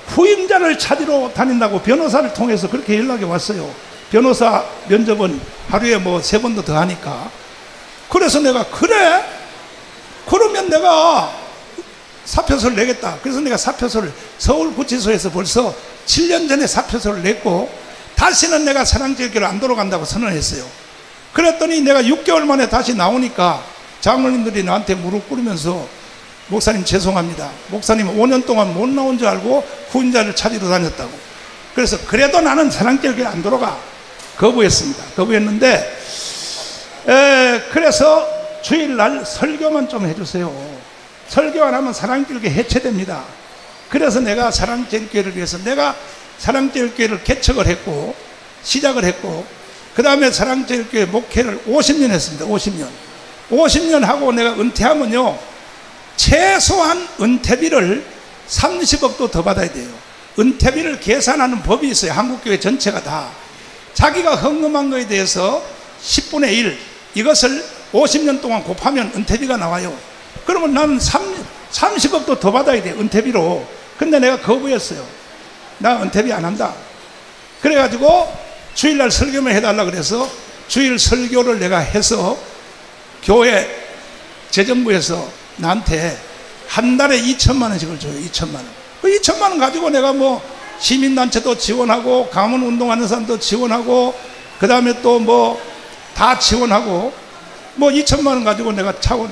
후임자를 찾으러 다닌다고 변호사를 통해서 그렇게 연락이 왔어요. 변호사 면접은 하루에 3번도 더 하니까. 그래서 내가 그러면 내가 사표서를 내겠다. 그래서 내가 사표서를 서울구치소에서 벌써 7년 전에 사표서를 냈고 다시는 내가 사랑제일교회를 안 돌아간다고 선언했어요. 그랬더니 내가 6개월 만에 다시 나오니까 장로님들이 나한테 무릎 꿇으면서 목사님 죄송합니다. 목사님 5년 동안 못 나온 줄 알고 후임자를 찾으러 다녔다고. 그래서 그래도 나는 사랑제일교회 안 돌아가. 거부했습니다. 거부했는데 그래서 주일날 설교만 좀 해주세요. 설교 안 하면 사랑제일교회 해체됩니다. 그래서 내가 사랑제일교회를 위해서 내가 사랑제일교회를 개척을 했고 시작을 했고 그 다음에 사랑제일교회 목회를 50년 했습니다. 50년 하고 내가 은퇴하면요 최소한 은퇴비를 30억도 더 받아야 돼요. 은퇴비를 계산하는 법이 있어요. 한국교회 전체가 다. 자기가 헌금한 거에 대해서 10분의 1 이것을 50년 동안 곱하면 은퇴비가 나와요. 그러면 나는 30억도 더 받아야 돼, 은퇴비로. 근데 내가 거부했어요. 나 은퇴비 안 한다. 그래가지고 주일날 설교만 해달라 그래서 주일 설교를 내가 해서 교회 재정부에서 나한테 한 달에 2천만 원씩을 줘요. 2천만 원. 그 2천만 원 가지고 내가 뭐 시민단체도 지원하고 가문 운동하는 사람도 지원하고 그 다음에 또 뭐 다 지원하고 뭐 2천만 원 가지고 내가 차고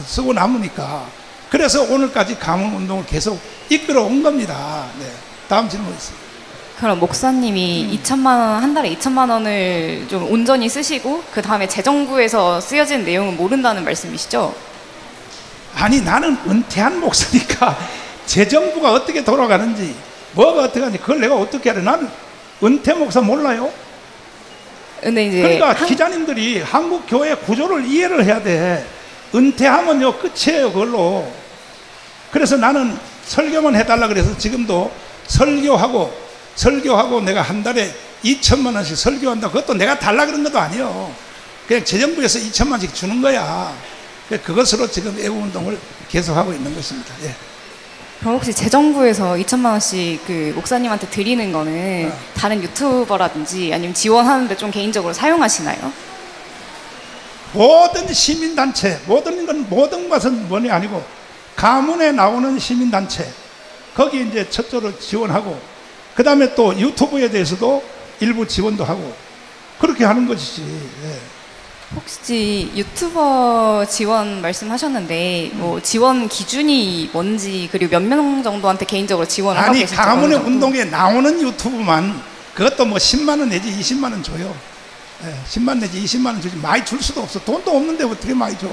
쓰고 남으니까 그래서 오늘까지 가문 운동을 계속 이끌어 온 겁니다. 네. 다음 질문 있어요. 그럼 목사님이 2천만 원, 한 달에 2천만 원을 좀 온전히 쓰시고 그 다음에 재정부에서 쓰여진 내용은 모른다는 말씀이시죠? 아니 나는 은퇴한 목사니까 재정부가 어떻게 돌아가는지 뭐가 어떻게 하는지 그걸 내가 어떻게 알아. 나는 은퇴 목사 몰라요. 근데 이제 그러니까 기자님들이 한국 교회 구조를 이해를 해야 돼. 은퇴하면요 끝이에요 그걸로. 그래서 나는 설교만 해달라 그래서 지금도 설교하고 내가 한 달에 2천만 원씩 설교한다. 그것도 내가 달라 그런 것도 아니에요. 그냥 재정부에서 2천만 원씩 주는 거야. 그것으로 지금 애국운동을 계속하고 있는 것입니다. 예. 그럼 혹시 재정부에서 2천만 원씩 그 목사님한테 드리는 거는 다른 유튜버라든지 아니면 지원하는데 좀 개인적으로 사용하시나요? 모든 시민단체, 모든 것은 뭐니 아니고 가문에 나오는 시민단체 거기 이제 첫째로 지원하고 그 다음에 또 유튜브에 대해서도 일부 지원도 하고 그렇게 하는 것이지. 예. 혹시 유튜버 지원 말씀하셨는데 뭐 지원 기준이 뭔지 그리고 몇 명 정도한테 개인적으로 지원을 하고 계신지 가문의 운동에 나오는 유튜브만 그것도 뭐 10만 원 내지 20만 원 줘요. 예, 10만 내지 20만 원 주지 많이 줄 수도 없어. 돈도 없는데 어떻게 많이 줘.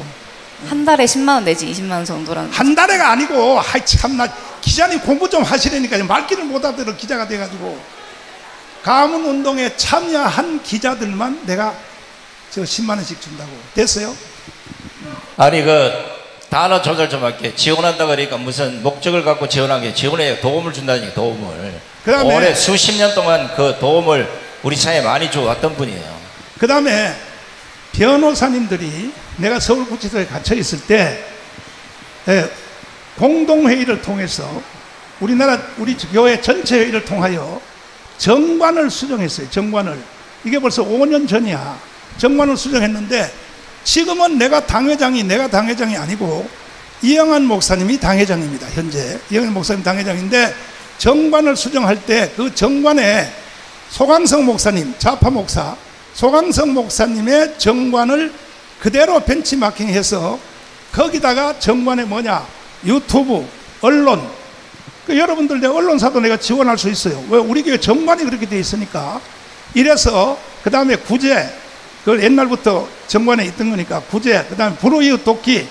한 달에 10만 원 내지 20만 원 정도라는 한 달에가 아니고 하이 참나 기자님 공부 좀 하시라니까 말귀를 못 알아들어 기자가 돼가지고 가문 운동에 참여한 기자들만 내가 저 10만 원씩 준다고. 됐어요? 아니 그 단어 조절 좀 할게. 지원한다 그러니까 무슨 목적을 갖고 지원한 게 지원에 도움을 준다니까 도움을. 그다음에 올해 수십 년 동안 그 도움을 우리 사회에 많이 줘왔던 분이에요. 그 다음에 변호사님들이 내가 서울구치소에 갇혀 있을 때 공동회의를 통해서 우리 교회 전체 회의를 통하여 정관을 수정했어요. 정관을. 이게 벌써 5년 전이야. 정관을 수정했는데 지금은 내가 당회장이 아니고 이영환 목사님이 당회장입니다. 현재 이영환 목사님 당회장인데 정관을 수정할 때 그 정관에 소강성 목사님, 좌파 목사 소강성 목사님의 정관을 그대로 벤치마킹해서 거기다가 정관에 뭐냐 유튜브, 언론 여러분들 내 언론사도 내가 지원할 수 있어요. 왜? 우리 교회 정관이 그렇게 돼 있으니까. 이래서 그 다음에 구제 그걸 옛날부터 정관에 있던 거니까 구제, 그 다음에 불우이웃 돕기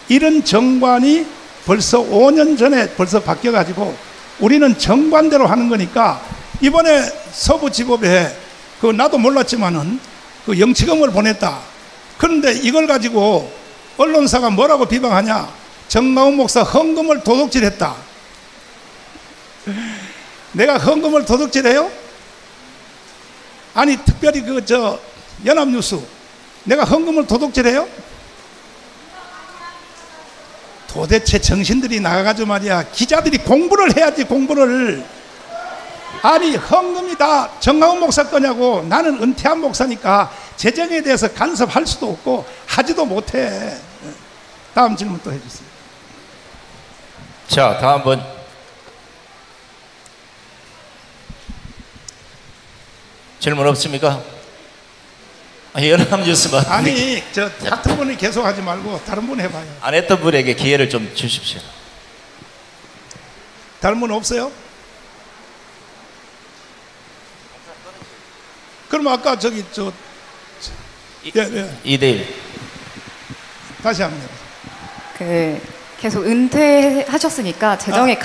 이런 정관이 벌써 5년 전에 벌써 바뀌어가지고 우리는 정관대로 하는 거니까 이번에 서부지법에 그 나도 몰랐지만은 그 영치금을 보냈다. 그런데 이걸 가지고 언론사가 뭐라고 비방하냐? 정가훈 목사 헌금을 도둑질했다. 내가 헌금을 도둑질해요? 아니 특별히 연합뉴스 내가 헌금을 도둑질해요? 도대체 정신들이 나가가지고 말이야 기자들이 공부를 해야지 공부를. 아니 헌금이 다 정강훈 목사 거냐고. 나는 은퇴한 목사니까 재정에 대해서 간섭할 수도 없고 하지도 못해. 다음 질문 또 해주세요. 자 다음 분. 질문 없습니까? 연합뉴스만. 아니 저 같은 분이 계속 하지 말고 다른 분 해봐요. 안 했던 분에게 기회를 좀 주십시오. 다른 분 없어요? 그럼 아까 저기 2대1 다시 한번 계속 은퇴하셨으니까 재정에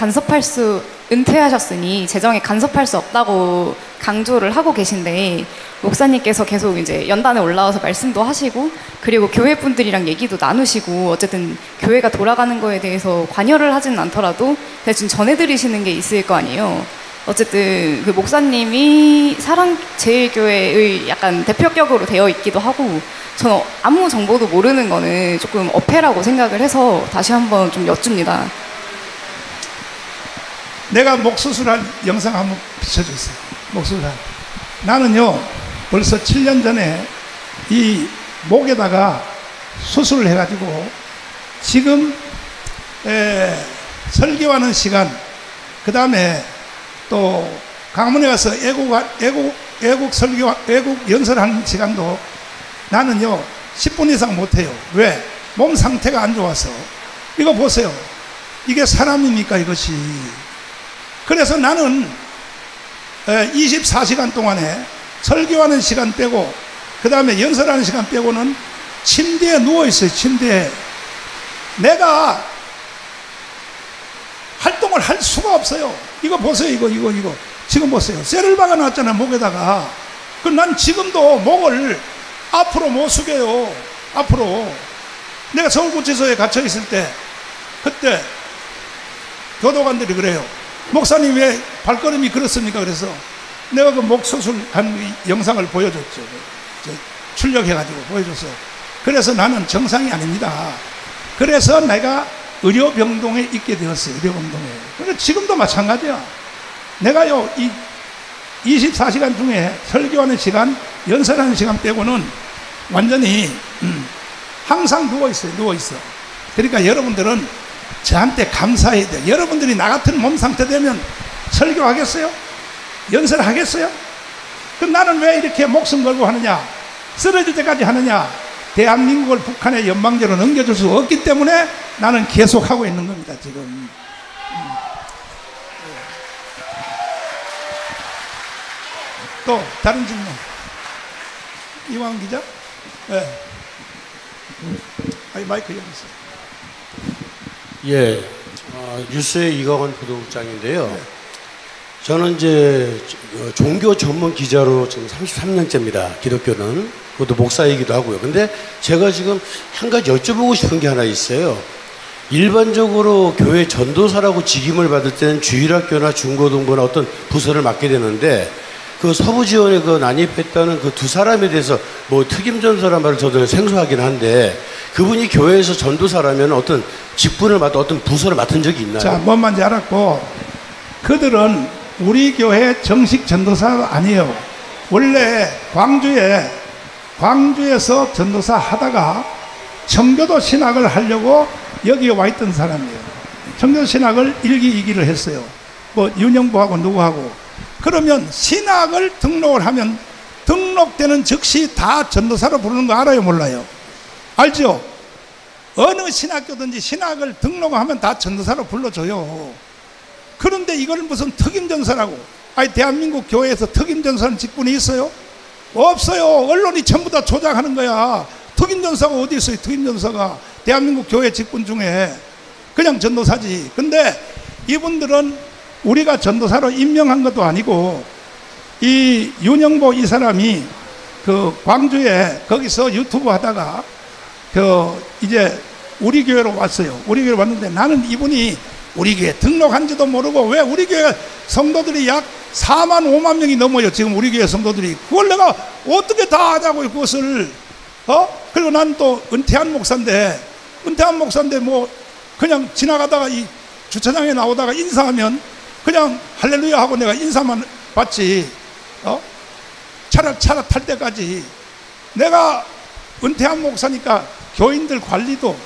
은퇴하셨으니 재정에 간섭할 수 없다고 강조를 하고 계신데 목사님께서 계속 이제 연단에 올라와서 말씀도 하시고 그리고 교회 분들이랑 얘기도 나누시고 어쨌든 교회가 돌아가는 거에 대해서 관여를 하지는 않더라도 대충 전해드리시는 게 있을 거 아니에요. 어쨌든 그 목사님이 사랑제일교회의 약간 대표격으로 되어 있기도 하고 저는 아무 정보도 모르는 거는 조금 어폐라고 생각을 해서 다시 한번 좀 여쭙니다. 내가 목 수술한 영상 한번 비춰주세요. 목 수술한. 나는요 벌써 7년 전에 이 목에다가 수술을 해가지고 지금 설교하는 시간, 그 다음에 또 강문에 가서 애국 설교, 애국 연설하는 시간도 나는요 10분 이상 못해요. 왜? 몸 상태가 안 좋아서. 이거 보세요. 이게 사람입니까 이것이? 그래서 나는 24시간 동안에 설교하는 시간 빼고 그 다음에 연설하는 시간 빼고는 침대에 누워있어요. 침대에. 내가 활동을 할 수가 없어요. 이거 보세요. 이거 지금 보세요. 쇠를 박아놨잖아요 목에다가. 그럼 난 지금도 목을 앞으로 못 숙여요. 앞으로. 내가 서울구치소에 갇혀있을 때 그때 교도관들이 그래요. 목사님 왜 발걸음이 그렇습니까? 그래서 내가 그 목 수술한 영상을 보여줬죠. 출력해가지고 보여줬어. 그래서 나는 정상이 아닙니다. 그래서 내가 의료병동에 있게 되었어요. 의료병동에. 그러니까 지금도 마찬가지야. 내가요 이 24시간 중에 설교하는 시간, 연설하는 시간 빼고는 완전히 항상 누워있어요. 누워있어. 그러니까 여러분들은 저한테 감사해야 돼요. 여러분들이 나 같은 몸 상태 되면 설교하겠어요? 연설하겠어요? 그럼 나는 왜 이렇게 목숨 걸고 하느냐? 쓰러질 때까지 하느냐? 대한민국을 북한의 연방제로 넘겨줄 수 없기 때문에 나는 계속하고 있는 겁니다. 지금. 또 다른 질문. 이왕 기자? 네. 마이크 여기 있어요. 예, 뉴스의 이광원 부도국장인데요. 저는 이제 종교 전문 기자로 지금 33년째입니다. 기독교는. 그것도 목사이기도 하고요. 근데 제가 지금 한 가지 여쭤보고 싶은 게 하나 있어요. 일반적으로 교회 전도사라고 직임을 받을 때는 주일학교나 중고등부나 어떤 부서를 맡게 되는데 그 서부지원에 그 난입했다는 그 두 사람에 대해서 뭐 특임전사란 말을 저도 생소하긴 한데 그분이 교회에서 전도사라면 어떤 직분을 맡아 어떤 부서를 맡은 적이 있나요? 자, 뭔 말인지 알았고 그들은 우리 교회 정식 전도사가 아니에요. 원래 광주에서 전도사 하다가 청교도 신학을 하려고 여기에 와 있던 사람이에요. 청교도 신학을 1기, 2기를 했어요. 뭐 윤영부하고 누구하고. 그러면 신학을 등록을 하면 등록되는 즉시 다 전도사로 부르는 거 알아요? 몰라요? 알죠? 어느 신학교든지 신학을 등록하면 다 전도사로 불러줘요. 그런데 이걸 무슨 특임전사라고. 아니 대한민국 교회에서 특임전사는 직분이 있어요? 없어요. 언론이 전부 다 조작하는 거야. 특임전사가 어디 있어요? 특임전사가 대한민국 교회 직분 중에 그냥 전도사지. 근데 이분들은 우리가 전도사로 임명한 것도 아니고 이 윤영보 이 사람이 그 광주에 거기서 유튜브 하다가 그 이제 우리 교회로 왔어요. 우리 교회로 왔는데 나는 이분이 우리 교회 등록한지도 모르고 왜 우리 교회 성도들이 약 4만 5만 명이 넘어요. 지금 우리 교회 성도들이. 그걸 내가 어떻게 다 하냐고 그것을. 그리고 난 또 은퇴한 목사인데 뭐 그냥 지나가다가 이 주차장에 나오다가 인사하면 그냥 할렐루야 하고 내가 인사만 받지. 차를 탈 때까지 내가 은퇴한 목사니까 교인들 관리도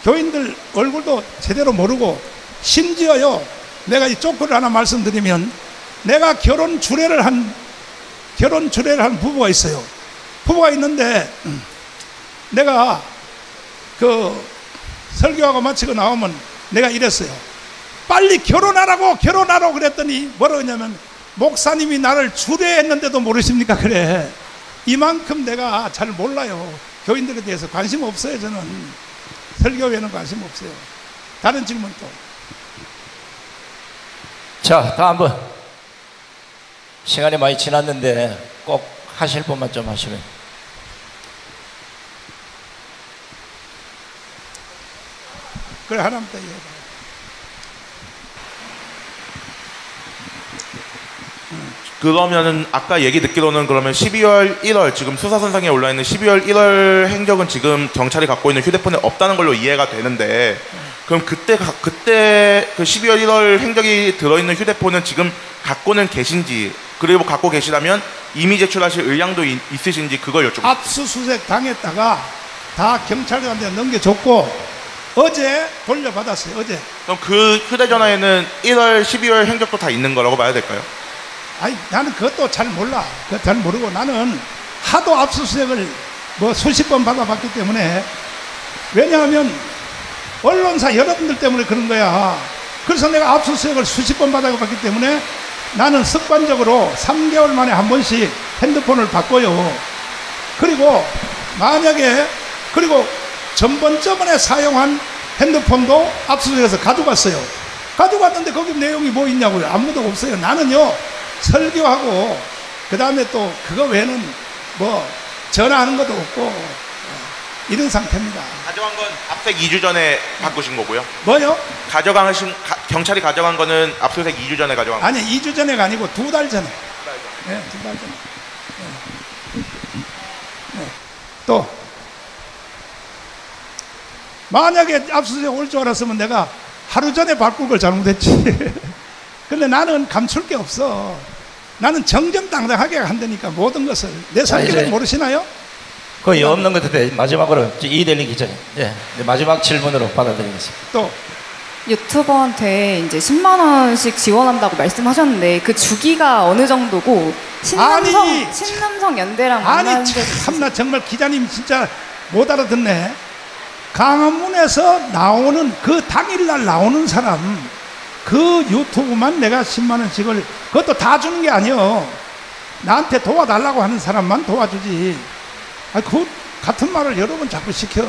교인들 얼굴도 제대로 모르고 심지어요 내가 이 조건을 하나 말씀드리면 내가 결혼 주례를 한 부부가 있어요. 부부가 있는데 내가 그 설교하고 마치고 나오면 내가 이랬어요. 빨리 결혼하라고 그랬더니 뭐라고 했냐면 목사님이 나를 주례했는데도 모르십니까? 그래. 이만큼 내가 잘 몰라요. 교인들에 대해서 관심 없어요. 저는 설교에는 관심 없어요. 다른 질문 또. 자, 다음 분. 시간이 많이 지났는데 꼭 하실 분만 좀 하시면. 그래, 하나만 더 얘기해. 그러면은 아까 얘기 듣기로는 그러면 12월 1월 지금 수사선상에 올라 있는 12월 1월 행적은 지금 경찰이 갖고 있는 휴대폰에 없다는 걸로 이해가 되는데, 그럼 그때 그 12월 1월 행적이 들어있는 휴대폰은 지금 갖고는 계신지, 그리고 갖고 계시다면 이미 제출하실 의향도 있으신지 그걸 여쭤봅니다. 압수수색 당했다가 다 경찰관한테 넘겨줬고 어제 돌려받았어요. 어제. 그럼 그 휴대전화에는 1월 12월 행적도 다 있는 거라고 봐야 될까요? 아니, 나는 그것도 잘 몰라. 그거 잘 모르고 나는 하도 압수수색을 뭐 수십 번 받아봤기 때문에, 왜냐하면 언론사 여러분들 때문에 그런 거야. 그래서 내가 압수수색을 수십 번 받아봤기 때문에 나는 습관적으로 3개월 만에 한 번씩 핸드폰을 바꿔요. 그리고 만약에, 그리고 전번에 사용한 핸드폰도 압수수색해서 가져갔어요. 가져갔는데 거기 내용이 뭐 있냐고요. 아무도 없어요. 나는요, 설교하고 그 다음에 또 그거 외에는 뭐 전화하는 것도 없고 이런 상태입니다. 가져간 건 압수수색 2주 전에 바꾸신 거고요. 뭐요? 경찰이 가져간 거는 압수수색 2주 전에 가져간 거예요. 아니, 2주 전에가 아니고 2달 전에. 네, 2달 전에. 네. 또 만약에 압수수색 올 줄 알았으면 내가 하루 전에 바꿀 걸 잘못했지. 근데 나는 감출 게 없어. 나는 정정당당하게 한다니까, 모든 것을. 내 성격을 모르시나요? 거의 없는 것 같은데 마지막으로 이대리 기자님, 예, 마지막 질문으로 받아드리겠습니다. 또 유튜버한테 이제 10만 원씩 지원한다고 말씀하셨는데 그 주기가 어느 정도고 신남성 연대랑 만나는 적 참나 정말 기자님 진짜 못 알아듣네. 강화문에서 나오는 그 당일날 나오는 사람 그 유튜브만 내가 10만 원씩을, 그것도 다 주는 게 아니요. 나한테 도와달라고 하는 사람만 도와주지. 그 같은 말을 여러 번 자꾸 시켜.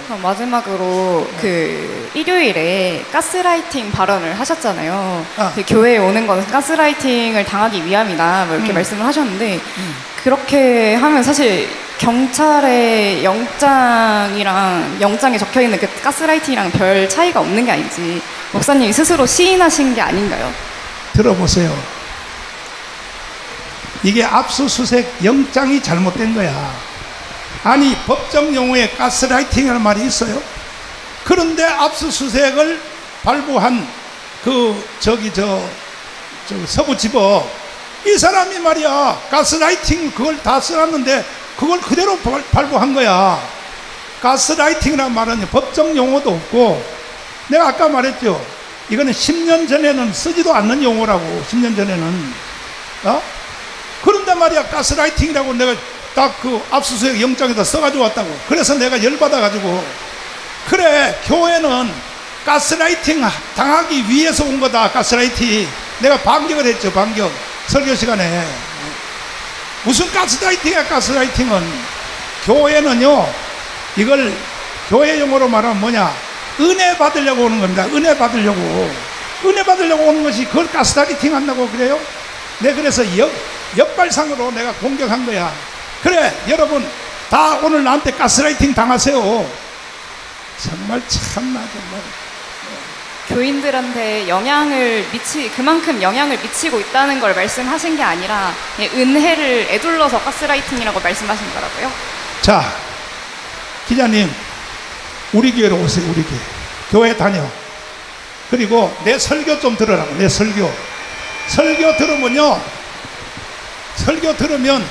그럼 마지막으로 그 일요일에 가스라이팅 발언을 하셨잖아요. 그 교회에 오는 건 가스라이팅을 당하기 위함이다, 뭐 이렇게 말씀을 하셨는데, 그렇게 하면 사실 경찰의 영장에 적혀 있는 그 가스라이팅이랑 별 차이가 없는 게 아닌지 목사님이 스스로 시인하신 게 아닌가요? 들어보세요. 이게 압수수색 영장이 잘못된 거야. 아니, 법정 용어에 가스라이팅이라는 말이 있어요? 그런데 압수수색을 발부한 서부지법, 이 사람이 말이야 가스라이팅 그걸 다 써놨는데 그걸 그대로 발부한 거야. 가스라이팅이라는 말은 법정 용어도 없고, 내가 아까 말했죠. 이거는 10년 전에는 쓰지도 않는 용어라고. 10년 전에는. 그런데 말이야 가스라이팅이라고 내가 딱 그 압수수색 영장에다 써가지고 왔다고. 그래서 내가 열받아가지고, 그래, 교회는 가스라이팅 당하기 위해서 온 거다. 가스라이팅. 내가 반격을 했죠. 반격. 설교 시간에. 무슨 가스라이팅이야. 가스라이팅은 교회는요, 이걸 교회 용어로 말하면 뭐냐, 은혜 받으려고 오는 겁니다. 은혜 받으려고 오는 것이 그걸 가스라이팅 한다고 그래요? 네, 그래서 역발상으로 내가 공격한 거야. 그래, 여러분 다 오늘 나한테 가스라이팅 당하세요. 정말 참나 정말. 교인들한테 그만큼 영향을 미치고 있다는 걸 말씀하신 게 아니라 은혜를 에둘러서 가스라이팅이라고 말씀하신 거라고요? 자, 기자님, 우리 교회로 오세요. 우리 교회 다녀. 그리고 내 설교 좀 들으라고. 내 설교 들으면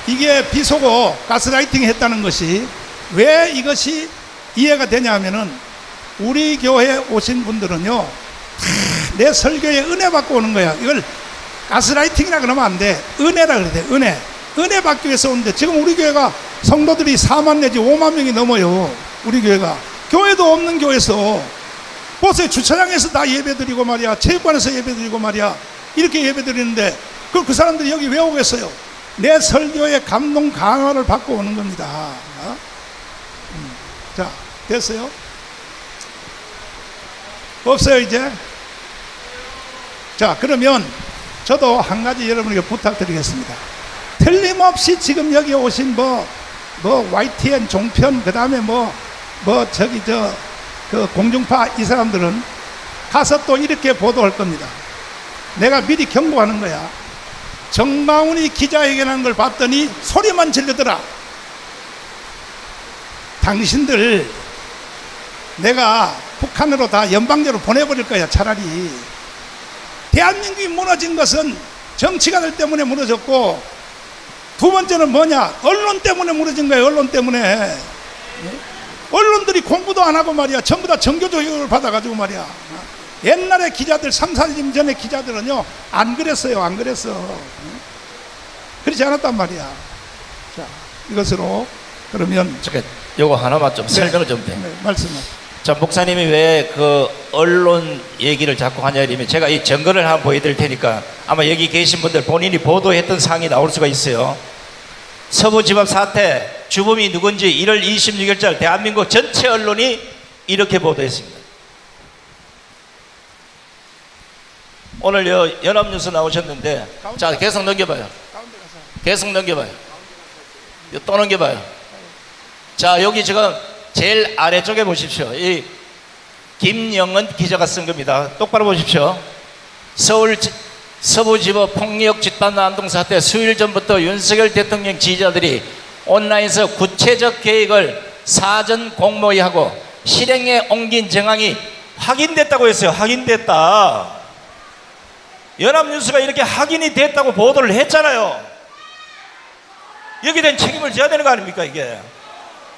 이게 비속어 가스라이팅 했다는 것이 왜 이것이 이해가 되냐 하면은, 우리 교회에 오신 분들은요, 내 설교에 은혜 받고 오는 거야. 이걸 가스라이팅이라 그러면 안 돼. 은혜라 그래야 돼. 은혜 받기 위해서 오는데, 지금 우리 교회가 성도들이 4만 내지 5만 명이 넘어요. 우리 교회가. 교회도 없는 교회에서 보세요. 주차장에서 다 예배드리고 말이야, 체육관에서 예배드리고 말이야, 이렇게 예배드리는데 그 사람들이 여기 왜 오겠어요? 내 설교에 감동 강화를 받고 오는 겁니다. 자, 됐어요? 없어요 이제? 자, 그러면 저도 한 가지 여러분에게 부탁드리겠습니다. 틀림없이 지금 여기 오신 YTN 종편, 그 다음에 그 공중파 이 사람들은 가서 또 이렇게 보도할 겁니다. 내가 미리 경고하는 거야. 정광훈이 기자회견한 걸 봤더니 소리만 지르더라. 당신들 내가 북한으로 다 연방제로 보내버릴 거야. 차라리. 대한민국이 무너진 것은 정치가들 때문에 무너졌고, 두 번째는 뭐냐? 언론 때문에 무너진 거예요. 언론 때문에. 언론들이 공부도 안 하고 말이야. 전부 다 정교조교육을 받아가지고 말이야. 옛날에 기자들, 3, 4년 전에 기자들은요, 안 그랬어요. 안 그랬어. 그렇지 않았단 말이야. 자, 이것으로 그러면 요거 하나만 좀 설명을 좀 돼. 말씀하세요. 자, 목사님이 왜 그 언론 얘기를 자꾸 하냐 이러면 제가 이 증거를 한번 보여드릴 테니까 아마 여기 계신 분들 본인이 보도했던 사항이 나올 수가 있어요. 서부지법 사태 주범이 누군지 1월 26일자 대한민국 전체 언론이 이렇게 보도했습니다. 오늘 연합뉴스 나오셨는데, 자, 계속 넘겨봐요. 계속 넘겨봐요. 또 넘겨봐요. 자, 여기 지금 제일 아래쪽에 보십시오. 이 김영은 기자가 쓴 겁니다. 똑바로 보십시오. 서부지법 폭력 집단 난동 사태 수일 전부터 윤석열 대통령 지지자들이 온라인에서 구체적 계획을 사전 공모하고 실행에 옮긴 정황이 확인됐다고 했어요. 확인됐다. 연합뉴스가 이렇게 확인이 됐다고 보도를 했잖아요. 여기에 대한 책임을 져야 되는 거 아닙니까? 이게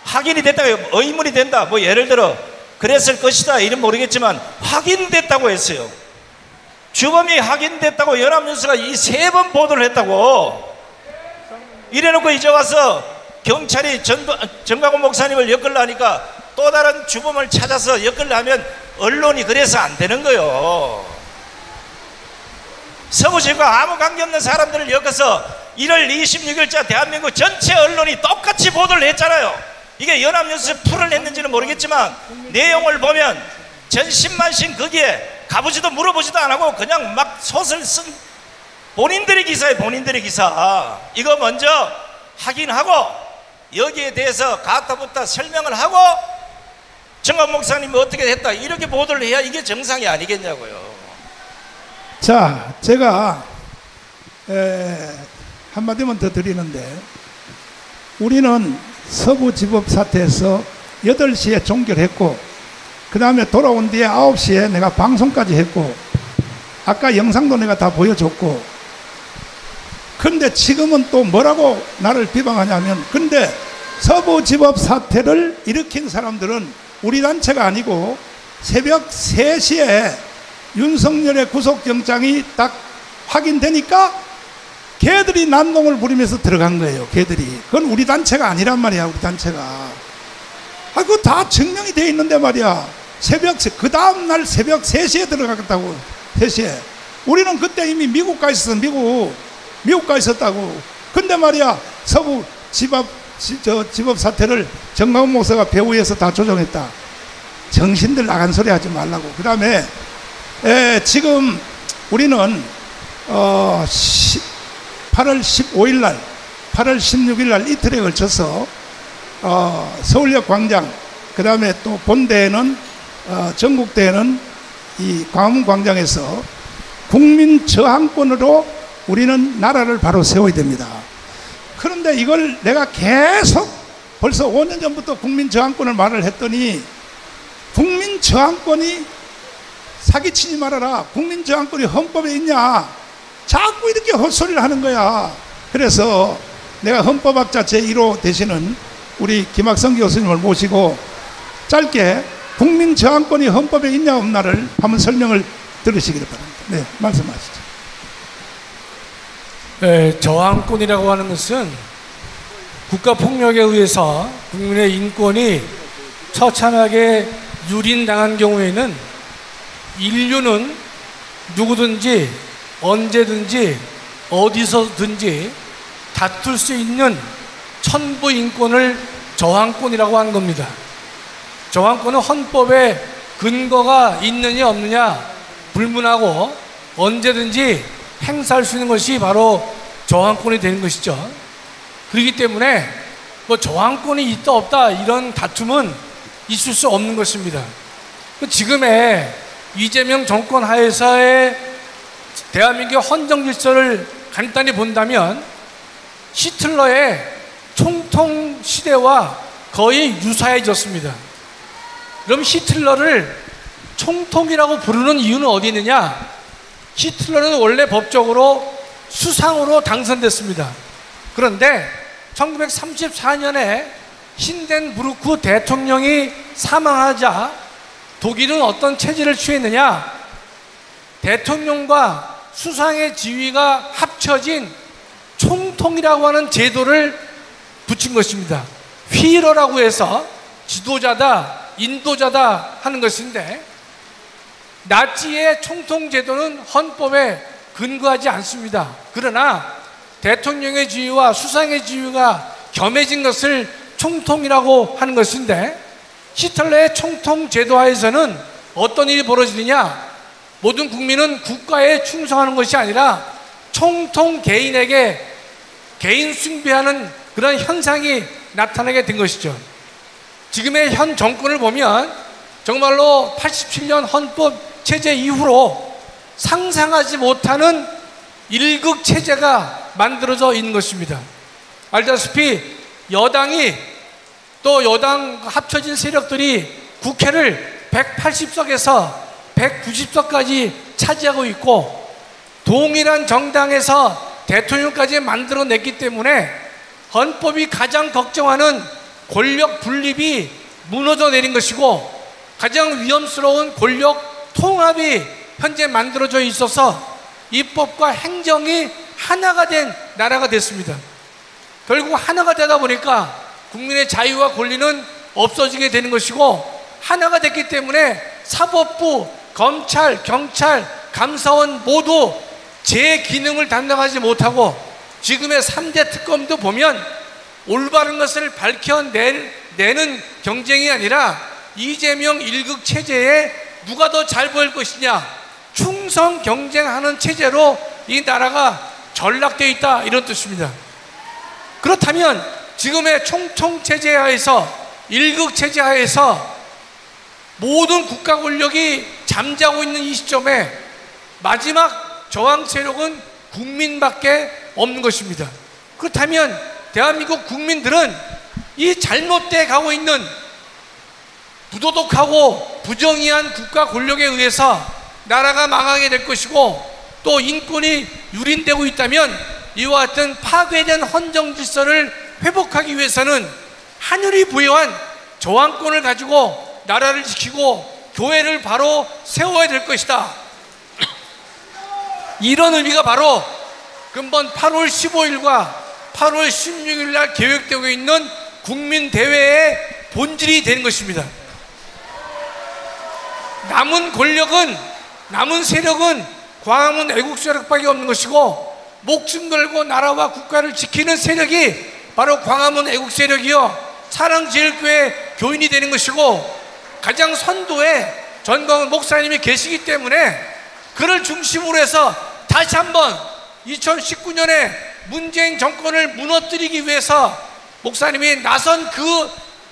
확인이 됐다고, 의문이 된다, 뭐 예를 들어 그랬을 것이다 이름 모르겠지만 확인됐다고 했어요. 주범이 확인됐다고 연합뉴스가 이 3번 보도를 했다고. 이래놓고 이제 와서 경찰이 정광훈 목사님을 엮으려 하니까 또 다른 주범을 찾아서 엮으려 하면 언론이 그래서 안 되는 거예요. 서부지법과 아무 관계없는 사람들을 엮어서 1월 26일자 대한민국 전체 언론이 똑같이 보도를 했잖아요. 이게 연합뉴스 풀어냈는지는 모르겠지만 내용을 보면 전신만신 거기에 가보지도 물어보지도 안 하고 그냥 막 소설 쓴 본인들의 기사에 본인들의 기사. 이거 먼저 확인하고 여기에 대해서 가타부터 설명을 하고 정광훈 목사님이 어떻게 했다 이렇게 보도를 해야 이게 정상이 아니겠냐고요. 자, 제가 한마디만 더 드리는데, 우리는 서부지법 사태에서 8시에 종결했고, 그 다음에 돌아온 뒤에 9시에 내가 방송까지 했고, 아까 영상도 내가 다 보여줬고, 근데 지금은 또 뭐라고 나를 비방하냐면, 근데 서부지법 사태를 일으킨 사람들은 우리 단체가 아니고 새벽 3시에 윤석열의 구속영장이 딱 확인되니까 걔들이 난동을 부리면서 들어간 거예요. 걔들이. 그건 우리 단체가 아니란 말이야. 우리 단체가. 그거 다 증명이 돼 있는데 말이야. 그 다음날 새벽 3시에 들어갔다고. 3시에. 우리는 그때 이미 미국 가 있었어. 미국 가 있었다고. 근데 말이야, 서부 지법 사태를 정광훈 목사가 배후에서 다 조정했다. 정신들 나간 소리 하지 말라고. 그 다음에 지금 우리는 8월 15일 날, 8월 16일 날 이틀에 걸쳐서 서울역 광장, 그 다음에 또 본대회는 전국대회는 이 광화문 광장에서 국민 저항권으로 우리는 나라를 바로 세워야 됩니다. 그런데 이걸 내가 계속 벌써 5년 전부터 국민 저항권을 말을 했더니, 국민 저항권이 사기치지 말아라, 국민 저항권이 헌법에 있냐, 자꾸 이렇게 헛소리를 하는 거야. 그래서 내가 헌법학자 제1호 되시는 우리 김학성 교수님을 모시고 짧게 국민 저항권이 헌법에 있냐 없나를 한번 설명을 들으시기를 바랍니다. 네, 말씀하시죠. 네, 저항권이라고 하는 것은 국가폭력에 의해서 국민의 인권이 처참하게 유린당한 경우에는 인류는 누구든지 언제든지 어디서든지 다툴 수 있는 천부 인권을 저항권이라고 하는 겁니다. 저항권은 헌법에 근거가 있느냐 없느냐 불문하고 언제든지 행사할 수 있는 것이 바로 저항권이 되는 것이죠. 그렇기 때문에 뭐 저항권이 있다 없다 이런 다툼은 있을 수 없는 것입니다. 지금의 이재명 정권 하에서의 대한민국의 헌정 질서를 간단히 본다면 히틀러의 총통 시대와 거의 유사해졌습니다. 그럼 히틀러를 총통이라고 부르는 이유는 어디 있느냐? 히틀러는 원래 법적으로 수상으로 당선됐습니다. 그런데 1934년에 힌덴부르크 대통령이 사망하자 독일은 어떤 체제를 취했느냐? 대통령과 수상의 지위가 합쳐진 총통이라고 하는 제도를 붙인 것입니다. 휘러라고 해서 지도자다, 인도자다 하는 것인데, 나치의 총통 제도는 헌법에 근거하지 않습니다. 그러나 대통령의 지위와 수상의 지위가 겸해진 것을 총통이라고 하는 것인데, 히틀러의 총통 제도 하에서는 어떤 일이 벌어지느냐? 모든 국민은 국가에 충성하는 것이 아니라 총통 개인에게 개인 숭배하는 그런 현상이 나타나게 된 것이죠. 지금의 현 정권을 보면 정말로 87년 헌법 체제 이후로 상상하지 못하는 일극 체제가 만들어져 있는 것입니다. 알다시피 여당이 또 여당 합쳐진 세력들이 국회를 180석에서 190석까지 차지하고 있고, 동일한 정당에서 대통령까지 만들어냈기 때문에 헌법이 가장 걱정하는 권력 분립이 무너져 내린 것이고, 가장 위험스러운 권력 통합이 현재 만들어져 있어서 입법과 행정이 하나가 된 나라가 됐습니다. 결국 하나가 되다 보니까 국민의 자유와 권리는 없어지게 되는 것이고, 하나가 됐기 때문에 사법부, 검찰, 경찰, 감사원 모두 제 기능을 담당하지 못하고, 지금의 3대 특검도 보면 올바른 것을 밝혀내는 경쟁이 아니라 이재명 일극 체제에 누가 더 잘 보일 것이냐, 충성 경쟁하는 체제로 이 나라가 전락되어 있다, 이런 뜻입니다. 그렇다면 지금의 총통 체제 하에서, 일극 체제 하에서 모든 국가 권력이 잠자고 있는 이 시점에 마지막 저항 세력은 국민밖에 없는 것입니다. 그렇다면 대한민국 국민들은 이 잘못돼 가고 있는 부도덕하고 부정의한 국가 권력에 의해서 나라가 망하게 될 것이고, 또 인권이 유린되고 있다면 이와 같은 파괴된 헌정 질서를 회복하기 위해서는 하늘이 부여한 저항권을 가지고 나라를 지키고 교회를 바로 세워야 될 것이다. 이런 의미가 바로 금번 8월 15일과 8월 16일 날 계획되고 있는 국민대회의 본질이 되는 것입니다. 남은 권력은, 남은 세력은 광화문 애국 세력밖에 없는 것이고, 목숨 걸고 나라와 국가를 지키는 세력이 바로 광화문 애국 세력이요 사랑제일교회 교인이 되는 것이고, 가장 선도에 전광훈 목사님이 계시기 때문에 그를 중심으로 해서 다시 한번 2019년에 문재인 정권을 무너뜨리기 위해서 목사님이 나선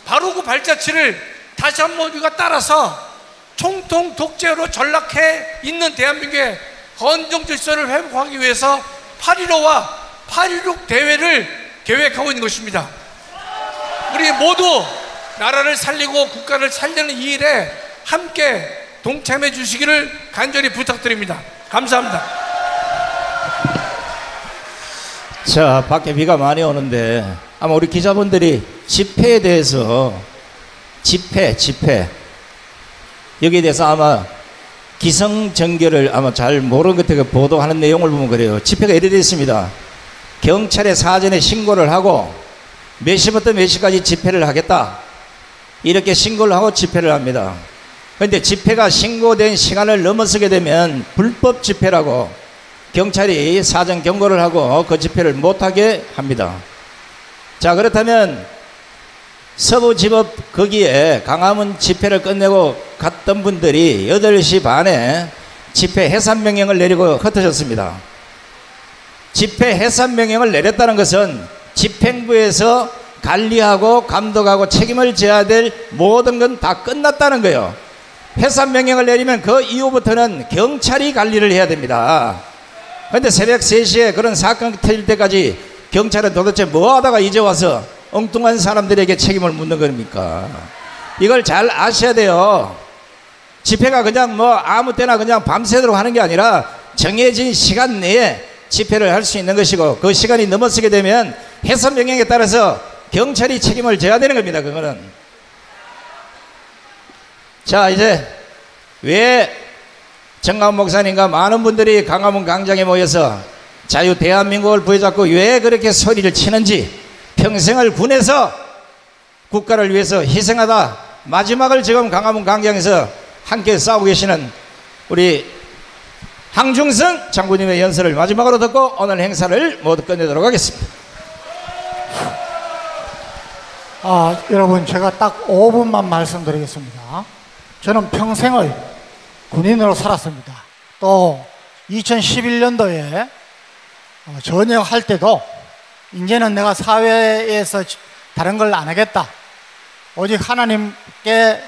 바로 그 발자취를 다시 한번 우리가 따라서 총통 독재로 전락해 있는 대한민국의 헌정 질서를 회복하기 위해서 8.15와 8.16 대회를 계획하고 있는 것입니다. 우리 모두 나라를 살리고 국가를 살리는 이 일에 함께 동참해 주시기를 간절히 부탁드립니다. 감사합니다. 자, 밖에 비가 많이 오는데 아마 우리 기자분들이 집회에 대해서 집회 여기에 대해서 아마 기성정결을 아마 잘 모르는 것 같아요. 보도하는 내용을 보면 그래요. 집회가 이래 됐습니다. 경찰에 사전에 신고를 하고 몇 시부터 몇 시까지 집회를 하겠다, 이렇게 신고를 하고 집회를 합니다. 그런데 집회가 신고된 시간을 넘어서게 되면 불법 집회라고 경찰이 사전 경고를 하고 그 집회를 못하게 합니다. 자, 그렇다면 서부지법 거기에 광화문 집회를 끝내고 갔던 분들이 8시 반에 집회 해산 명령을 내리고 흩어졌습니다. 집회 해산 명령을 내렸다는 것은 집행부에서 관리하고 감독하고 책임을 져야 될 모든 건 다 끝났다는 거예요. 해산 명령을 내리면 그 이후부터는 경찰이 관리를 해야 됩니다. 그런데 새벽 3시에 그런 사건이 터질 때까지 경찰은 도대체 뭐 하다가 이제 와서 엉뚱한 사람들에게 책임을 묻는 겁니까? 이걸 잘 아셔야 돼요. 집회가 그냥 뭐 아무 때나 그냥 밤새도록 하는 게 아니라 정해진 시간 내에 집회를 할 수 있는 것이고, 그 시간이 넘어서게 되면 해산 명령에 따라서 경찰이 책임을 져야 되는 겁니다. 그거는. 자, 이제 왜 정강훈 목사님과 많은 분들이 광화문 광장에 모여서 자유 대한민국을 부여잡고 왜 그렇게 소리를 치는지, 평생을 군에서 국가를 위해서 희생하다 마지막을 지금 광화문 광장에서 함께 싸우고 계시는 우리 황중성 장군님의 연설을 마지막으로 듣고 오늘 행사를 모두 끝내도록 하겠습니다. 여러분, 제가 딱 5분만 말씀드리겠습니다. 저는 평생을 군인으로 살았습니다. 또 2011년도에 전역할 때도 이제는 내가 사회에서 다른 걸 안 하겠다, 오직 하나님께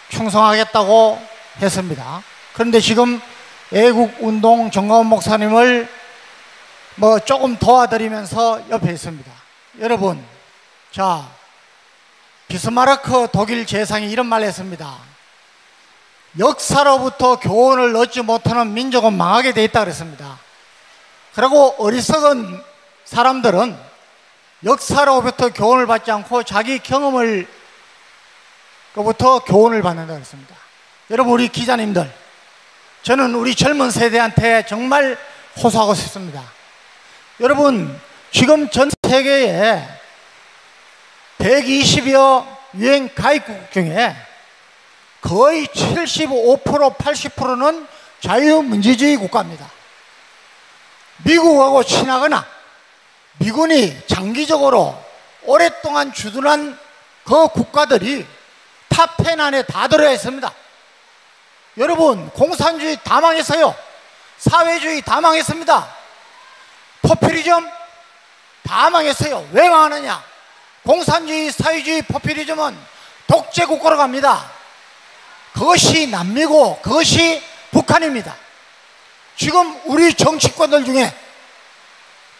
충성하겠다고 했습니다. 그런데 지금 애국운동 정강훈 목사님을 뭐 조금 도와드리면서 옆에 있습니다. 여러분, 자, 비스마르크 독일 재상이 이런 말을 했습니다. 역사로부터 교훈을 얻지 못하는 민족은 망하게 돼 있다 그랬습니다. 그리고 어리석은 사람들은 역사로부터 교훈을 받지 않고 자기 경험을 로부터 교훈을 받는다 그랬습니다. 여러분, 우리 기자님들, 저는 우리 젊은 세대한테 정말 호소하고 싶습니다. 여러분, 지금 전 세계에 120여 유엔 가입국 중에 거의 75%, 80%는 자유민주주의 국가입니다. 미국하고 친하거나 미군이 장기적으로 오랫동안 주둔한 그 국가들이 탑10 안에 다 들어야 했습니다. 여러분, 공산주의 다 망했어요. 사회주의 다 망했습니다. 포퓰리즘 다 망했어요. 왜 망하느냐? 공산주의, 사회주의, 포퓰리즘은 독재 국가로 갑니다. 그것이 남미고 그것이 북한입니다. 지금 우리 정치권들 중에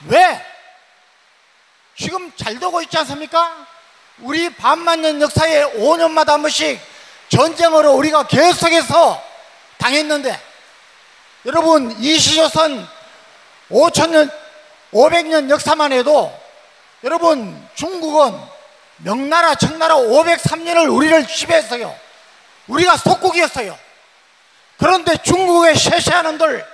왜 지금 잘 되고 있지 않습니까? 우리 반만년 역사에 5년마다 한 번씩 전쟁으로 우리가 계속해서 당했는데, 여러분, 이시조선 5,000년, 500년 역사만 해도 여러분, 중국은 명나라, 청나라 503년을 우리를 지배했어요. 우리가 속국이었어요. 그런데 중국의 셰셰하는들,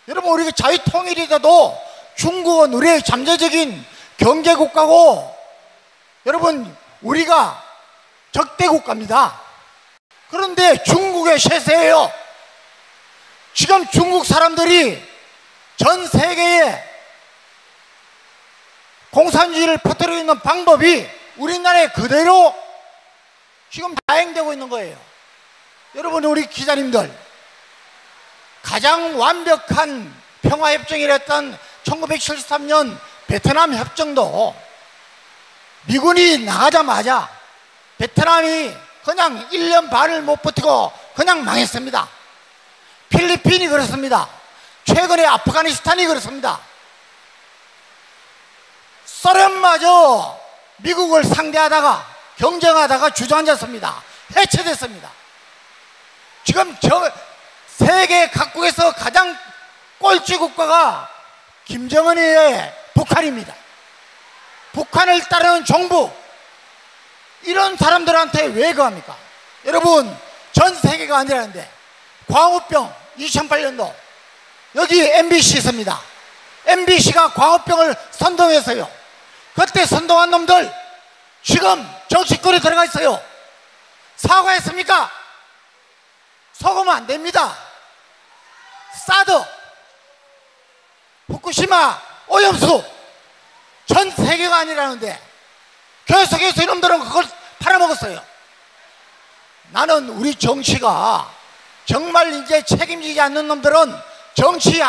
여러분, 우리가 자유통일이 돼도 중국은 우리의 잠재적인 경제국가고, 여러분, 우리가 적대국가입니다. 그런데 중국의 셰세예요. 지금 중국 사람들이 전 세계에 공산주의를 퍼뜨리고 있는 방법이 우리나라에 그대로 지금 다행되고 있는 거예요. 여러분, 우리 기자님들, 가장 완벽한 평화협정이랬던 1973년 베트남 협정도 미군이 나가자마자 베트남이 그냥 1년 반을 못 버티고 그냥 망했습니다. 필리핀이 그렇습니다. 최근에 아프가니스탄이 그렇습니다. 소련마저 미국을 상대하다가 경쟁하다가 주저앉았습니다. 해체됐습니다. 지금 세계 각국에서 가장 꼴찌 국가가 김정은의 북한입니다. 북한을 따르는 정부, 이런 사람들한테 왜 그럽니까? 여러분, 전 세계가 아니라는데 광우병 2008년도 여기 MBC 있습니다. MBC가 광우병을 선동했어요. 그때 선동한 놈들 지금 정치권에 들어가 있어요. 사과했습니까? 속으면 안 됩니다. 사드, 후쿠시마, 오염수, 전 세계가 아니라는데 계속해서 이놈들은 그걸 팔아먹었어요. 나는 우리 정치가 정말 이제 책임지지 않는 놈들은 정치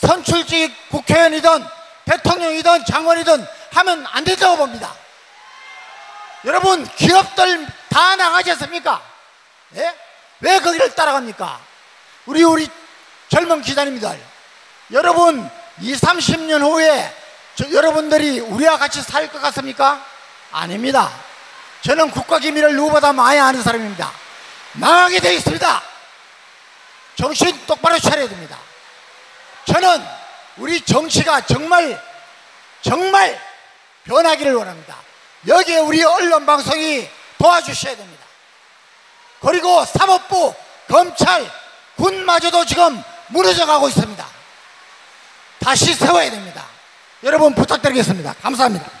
선출직 국회의원이든 대통령이든 장관이든 하면 안 된다고 봅니다. 여러분, 기업들 다 나가지 않습니까? 예? 왜 거기를 따라갑니까? 우리 젊은 기자님들, 여러분 20, 30년 후에 여러분들이 우리와 같이 살 것 같습니까? 아닙니다. 저는 국가기밀을 누구보다 많이 아는 사람입니다. 망하게 되어 있습니다. 정신 똑바로 차려야 됩니다. 저는 우리 정치가 정말 변하기를 원합니다. 여기에 우리 언론방송이 도와주셔야 됩니다. 그리고 사법부, 검찰, 군마저도 지금 무너져가고 있습니다. 다시 세워야 됩니다. 여러분 부탁드리겠습니다. 감사합니다.